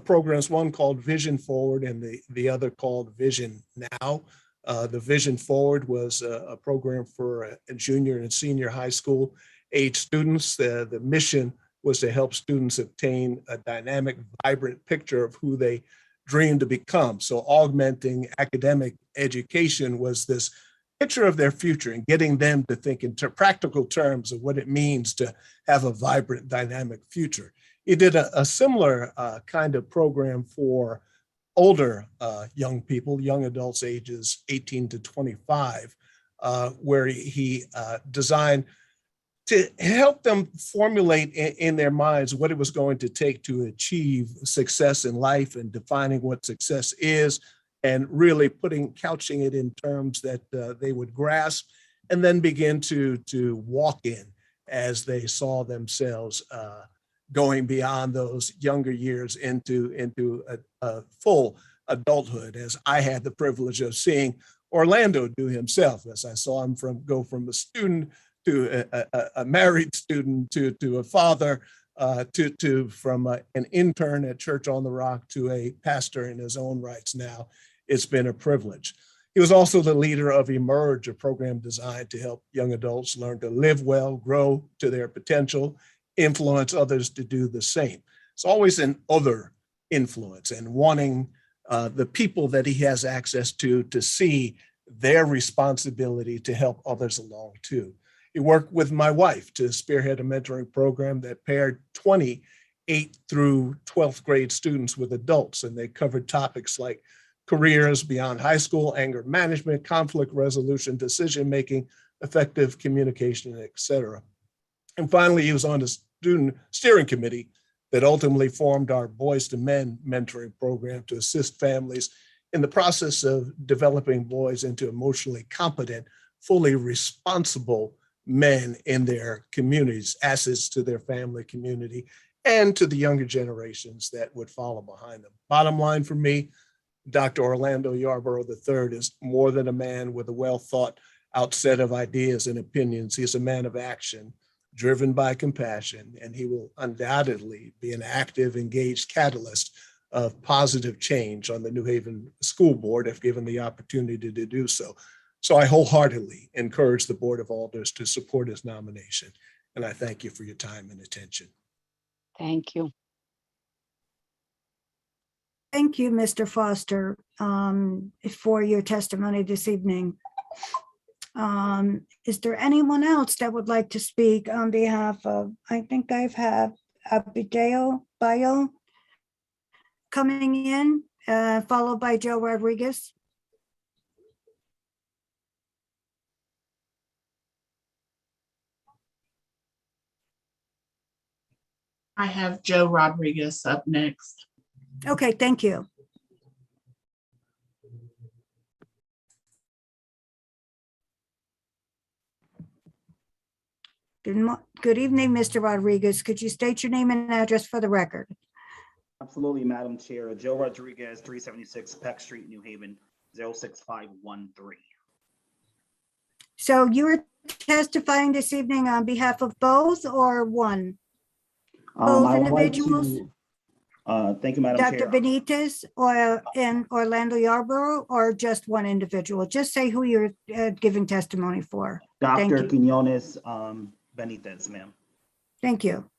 programs, one called Vision Forward and the other called Vision Now. The Vision Forward was a program for junior and senior high school age students. The mission was to help students obtain a dynamic, vibrant picture of who they dream to become. So augmenting academic education was this picture of their future and getting them to think in practical terms of what it means to have a vibrant, dynamic future. He did a similar kind of program for older young people, young adults ages 18 to 25, where he designed to help them formulate in their minds what it was going to take to achieve success in life and defining what success is, and really couching it in terms that they would grasp and then begin to walk in as they saw themselves going beyond those younger years into a full adulthood, as I had the privilege of seeing Orlando do himself, as I saw him go from a student to a married student to a father, from an intern at Church on the Rock to a pastor in his own rights now. It's been a privilege. He was also the leader of Emerge, a program designed to help young adults learn to live well, grow to their potential, influence others to do the same. It's always an other influence and wanting the people that he has access to see their responsibility to help others along too. He worked with my wife to spearhead a mentoring program that paired 20 8th through 12th grade students with adults, and they covered topics like careers beyond high school, anger management, conflict resolution, decision-making, effective communication, et cetera. And finally, he was on the student steering committee that ultimately formed our Boys to Men mentoring program to assist families in the process of developing boys into emotionally competent, fully responsible men in their communities, assets to their family community, and to the younger generations that would follow behind them. Bottom line for me, Dr. Orlando Yarbrough III is more than a man with a well thought out set of ideas and opinions. He's a man of action, driven by compassion, and he will undoubtedly be an active, engaged catalyst of positive change on the New Haven School Board if given the opportunity to do so. So I wholeheartedly encourage the Board of Alders to support his nomination, and I thank you for your time and attention. Thank you. Thank you, Mr. Foster, for your testimony this evening. Is there anyone else that would like to speak on behalf of, I think I've had Abideo Bayo coming in, followed by Joe Rodriguez. I have Joe Rodriguez up next. Okay, thank you. Good evening, Mr. Rodriguez. Could you state your name and address for the record? Absolutely, Madam Chair. Joe Rodriguez, 376 Peck Street, New Haven, 06513. So you are testifying this evening on behalf of both or one? Both individuals? Thank you, Madam Chair. Dr. Benitez and Orlando Yarbrough, or just one individual? Just say who you're giving testimony for. Thank Dr. you. Quinones Benitez, ma'am. Thank you.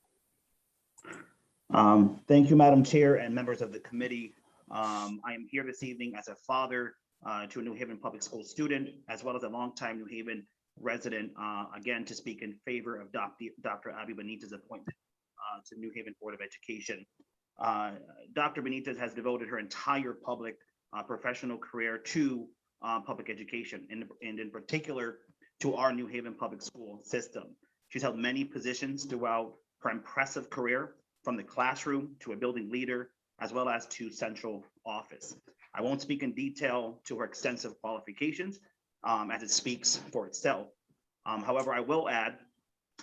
Thank you, Madam Chair and members of the committee. I am here this evening as a father to a New Haven Public School student, as well as a longtime New Haven resident, again, to speak in favor of Dr. Abby Benitez's appointment to New Haven Board of Education. Dr. Benitez has devoted her entire public professional career to public education, and in particular to our New Haven public school system. She's held many positions throughout her impressive career, from the classroom to a building leader, as well as to central office. I won't speak in detail to her extensive qualifications as it speaks for itself. However, I will add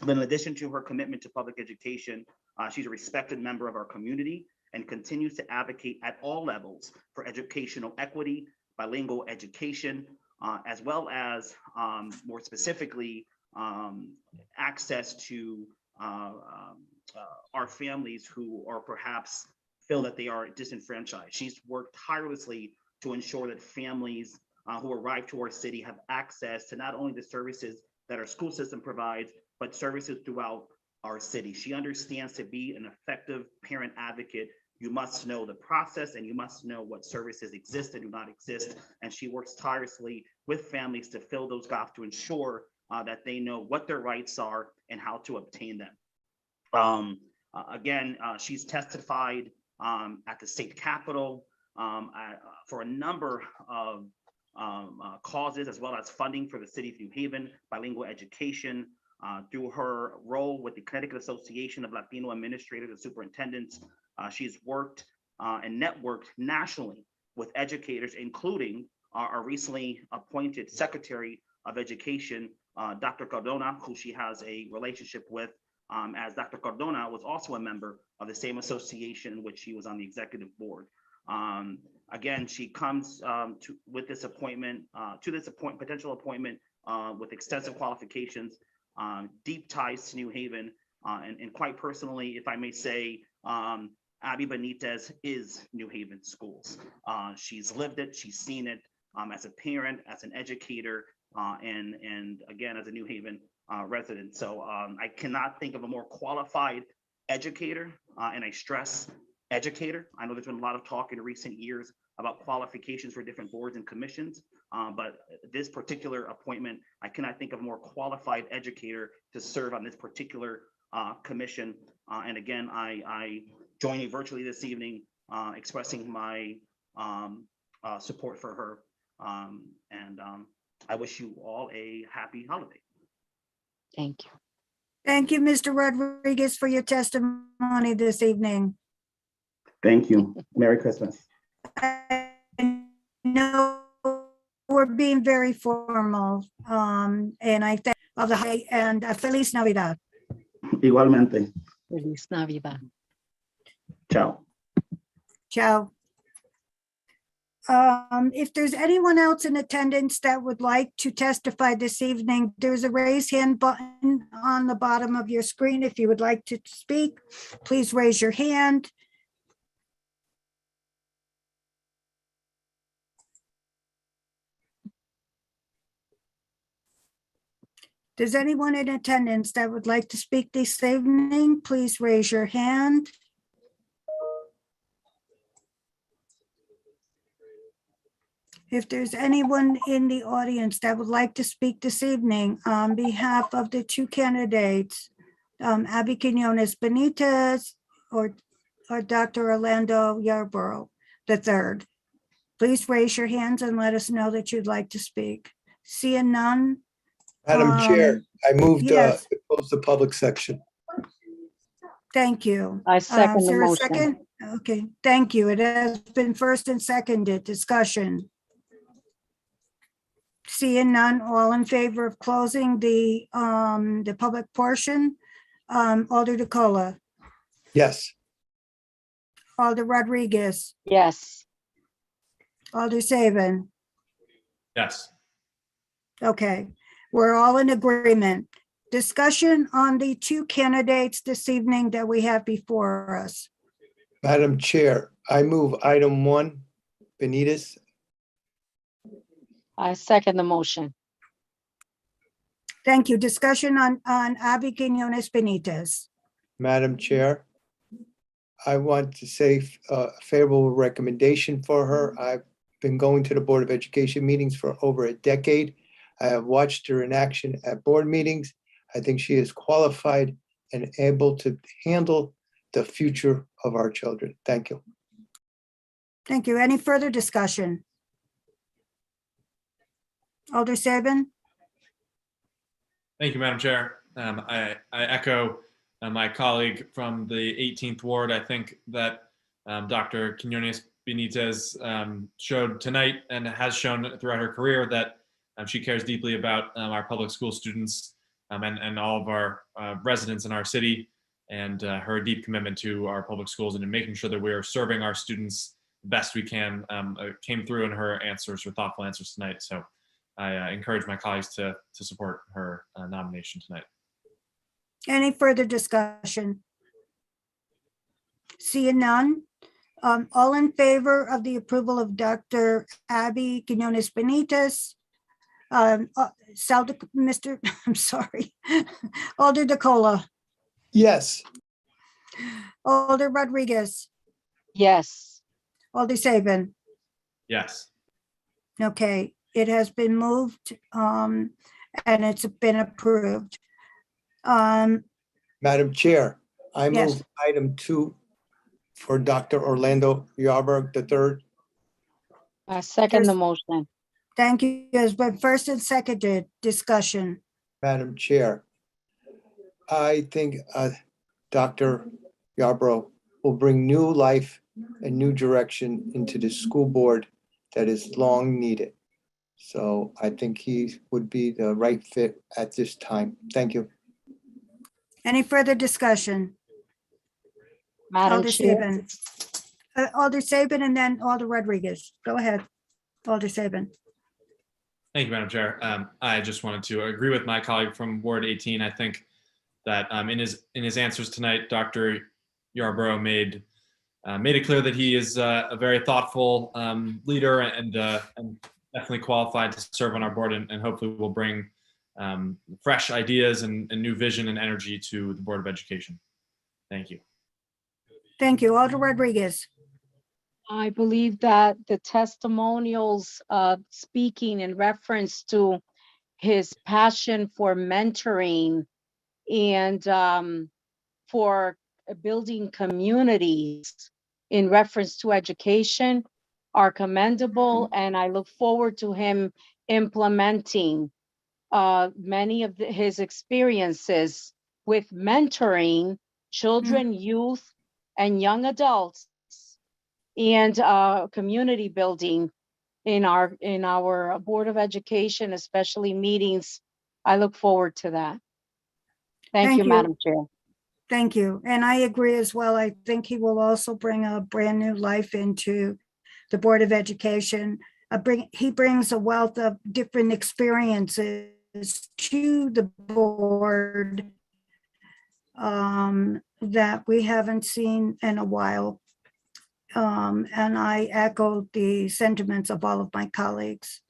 that in addition to her commitment to public education, she's a respected member of our community and continues to advocate at all levels for educational equity, bilingual education, as well as more specifically, access to our families who are perhaps feel that they are disenfranchised. She's worked tirelessly to ensure that families who arrive to our city have access to not only the services that our school system provides, but services throughout our city. She understands to be an effective parent advocate, you must know the process and you must know what services exist and do not exist. And she works tirelessly with families to fill those gaps to ensure that they know what their rights are and how to obtain them. Again, she's testified at the state capitol for a number of causes, as well as funding for the city of New Haven, bilingual education, through her role with the Connecticut Association of Latino Administrators and Superintendents. She's worked and networked nationally with educators, including our recently appointed Secretary of Education, Dr. Cardona, who she has a relationship with, as Dr. Cardona was also a member of the same association in which she was on the executive board. Again, she comes with this appointment, potential appointment with extensive qualifications, deep ties to New Haven, and quite personally, if I may say, Abby Benitez is New Haven schools. She's lived it, she's seen it as a parent, as an educator, and again, as a New Haven resident. So I cannot think of a more qualified educator, and I stress educator. I know there's been a lot of talk in recent years about qualifications for different boards and commissions, but this particular appointment, I cannot think of a more qualified educator to serve on this particular commission. And again, I join you virtually this evening, expressing my support for her. And I wish you all a happy holiday. Thank you. Thank you, Mr. Rodriguez, for your testimony this evening. Thank you. Merry Christmas. I know we're being very formal, and I thank of the holiday and Feliz Navidad. Igualmente. Feliz Navidad. Ciao. Ciao. If there's anyone else in attendance that would like to testify this evening, there's a raise hand button on the bottom of your screen. If you would like to speak, please raise your hand. Does anyone in attendance that would like to speak this evening, please raise your hand. If there's anyone in the audience that would like to speak this evening on behalf of the two candidates, Abby Quinones Benitez or Dr. Orlando Yarborough III, please raise your hands and let us know that you'd like to speak. Seeing none. Madam Chair, I moved to yes. close the public section. Thank you. I second Is the there a motion. second? Okay, thank you. It has been first and seconded. Discussion. Seeing none, all in favor of closing the public portion? Alder DeCola, Yes. Alder Rodriguez, Yes. Alder Saban. Yes. Okay, we're all in agreement. Discussion on the two candidates this evening that we have before us. Madam Chair, I move item 1, Benitez. I second the motion. Thank you. Discussion on Abby Quinones Benitez. Madam Chair, I want to say a favorable recommendation for her. I've been going to the Board of Education meetings for over a decade. I have watched her in action at board meetings. I think she is qualified and able to handle the future of our children. Thank you. Thank you. Any further discussion? Alder Sabin? Thank you, Madam Chair. I echo my colleague from the 18th Ward. I think that Dr. Quinones Benitez showed tonight and has shown throughout her career that she cares deeply about our public school students and all of our residents in our city, and her deep commitment to our public schools and in making sure that we are serving our students the best we can came through in her answers, her thoughtful answers tonight. So I encourage my colleagues to support her nomination tonight. Any further discussion? Seeing none. All in favor of the approval of Dr. Abby Quinones Benitez? Mr. I'm sorry. Alder DeCola, Yes. Alder Rodriguez, Yes. Alder Sabin. Yes. Okay, it has been moved and it's been approved. Madam Chair, I Yes. move item 2 for Dr. Orlando Yarberg III. I second the motion. Thank you. It's been first and seconded. Discussion. Madam Chair, I think Dr. Yarbrough will bring new life and new direction into the school board that is long needed. So I think he would be the right fit at this time. Thank you. Any further discussion? Madam Alder Chair. Sabin. Alder Sabin and then Alder Rodriguez. Go ahead. Alder Sabin. Thank you, Madam Chair. I just wanted to agree with my colleague from Ward 18. I think that in his answers tonight, Dr. Yarbrough made it clear that he is a very thoughtful leader and definitely qualified to serve on our board, and hopefully will bring fresh ideas and new vision and energy to the Board of Education. Thank you. Thank you. Alder Rodriguez. I believe that the testimonials speaking in reference to his passion for mentoring and for building communities in reference to education are commendable, and I look forward to him implementing many of his experiences with mentoring children, youth, and young adults, and community building in our Board of Education, especially meetings. I look forward to that. Thank you, Madam Chair. Thank you. And I agree as well. I think he will also bring a brand new life into the Board of Education. He brings a wealth of different experiences to the board that we haven't seen in a while. And I echo the sentiments of all of my colleagues.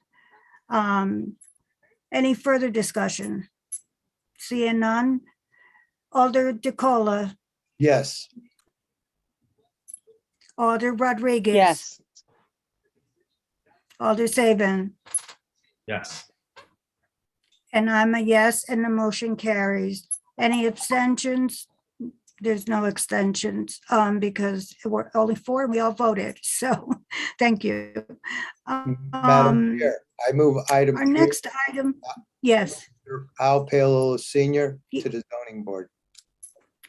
Any further discussion? Seeing none. Alder DeCola, Yes. Alder Rodriguez. Yes. Alder Sabin. Yes. And I'm a yes, and the motion carries. Any abstentions? There's no extensions because we're only 4 and we all voted. So thank you. Madam Chair, I move item Our 3, next item, yes, Al Paolo Senior to the zoning board.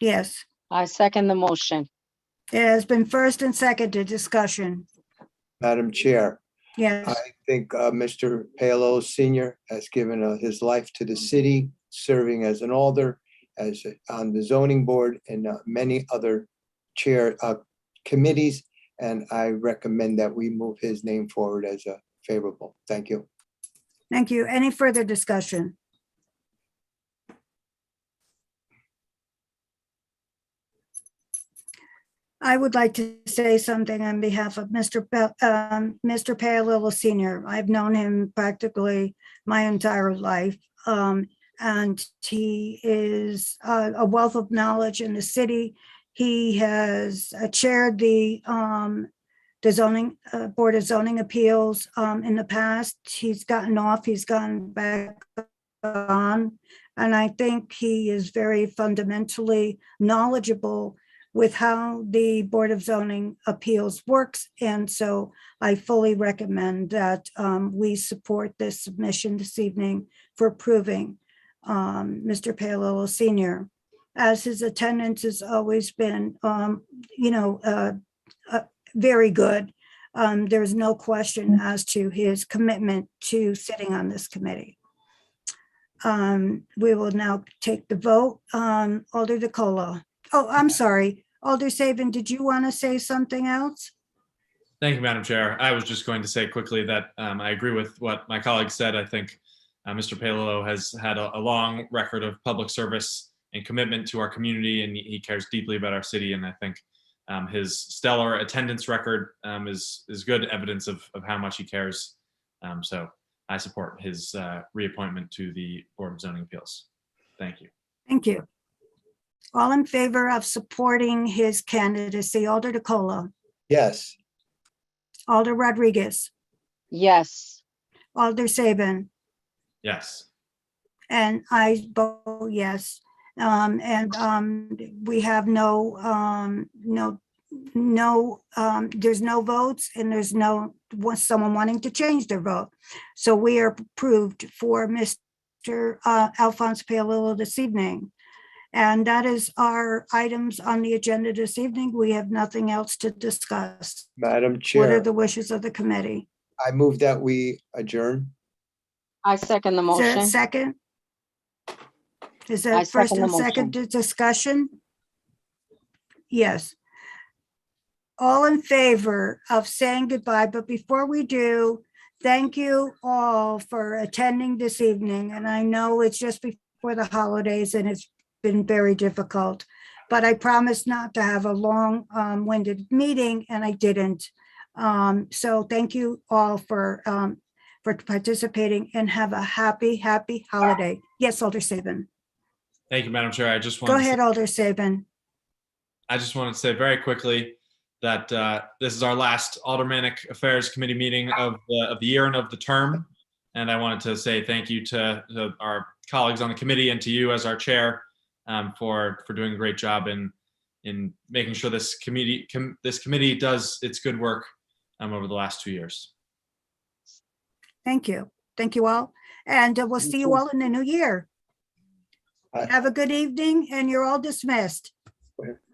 yes. I second the motion. It has been first and seconded. Discussion. Madam Chair, Yes, I think Mr. Paolo Senior has given his life to the city, serving as an alder, on the zoning board and many other committees. And I recommend that we move his name forward as a favorable. Thank you. thank you. Any further discussion? I would like to say something on behalf of Mr. Paolillo Senior. I've known him practically my entire life. and he is a wealth of knowledge in the city. He has chaired the zoning Board of Zoning Appeals in the past. He's gotten off, he's gone back on, and I think he is very fundamentally knowledgeable with how the Board of Zoning Appeals works. And so I fully recommend that we support this submission this evening for approving Mr. Paolillo Senior, as his attendance has always been, very good. There's no question as to his commitment to sitting on this committee. We will now take the vote. Alder DeColo. Oh, I'm sorry. Alder Saban, did you want to say something else? Thank you, Madam Chair. I was just going to say quickly that I agree with what my colleague said. I think Mr. Paolillo has had a long record of public service and commitment to our community, and he cares deeply about our city. And I think his stellar attendance record is good evidence of how much he cares. So I support his reappointment to the Board of Zoning Appeals. Thank you. Thank you. All in favor of supporting his candidacy, Alder DeColo, Yes. Alder Rodriguez, Yes. Alder Saban, Yes. and I vote yes. We have there's no votes, and there's someone wanting to change their vote. So we are approved for Mr. Alphonse Paolillo this evening. And that is our items on the agenda this evening. We have nothing else to discuss. Madam What are Chair, the wishes of the committee? I move that we adjourn. I second the Is there a motion. second? Is I that first second and the second discussion? Yes. All in favor of saying goodbye, but before we do, thank you all for attending this evening. And I know it's just before the holidays and it's been very difficult, but I promised not to have a long-winded meeting, and I didn't. So thank you all for participating, and have a happy holiday. Yes, Alder Saban. Thank you, Madam Chair. I just Go wanted ahead, Alder Saban. I just wanted to say very quickly that this is our last Aldermanic Affairs Committee meeting of the year and of the term. And I wanted to say thank you to our colleagues on the committee and to you as our chair for doing a great job in making sure this committee does its good work over the last 2 years. Thank you. Thank you all. And we'll see you all in the new year. Have a good evening, and you're all dismissed.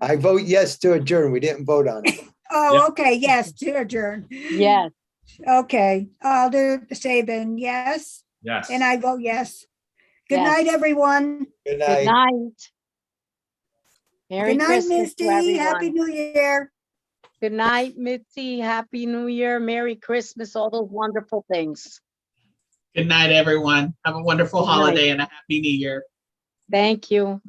I vote yes to adjourn. We didn't vote on it. Oh, Yeah. okay, yes, to adjourn. Yes. Okay, Alder Saban, yes, Yes. and I vote yes. Good Yes. night, everyone. Good Good night. night. Merry Good night, Christmas to Misty. Happy everyone. New Year. Good night, Mitzi. Happy New Year. Merry Christmas. All those wonderful things. Good night, everyone. Have a wonderful Good night. holiday and a happy new year. Thank you.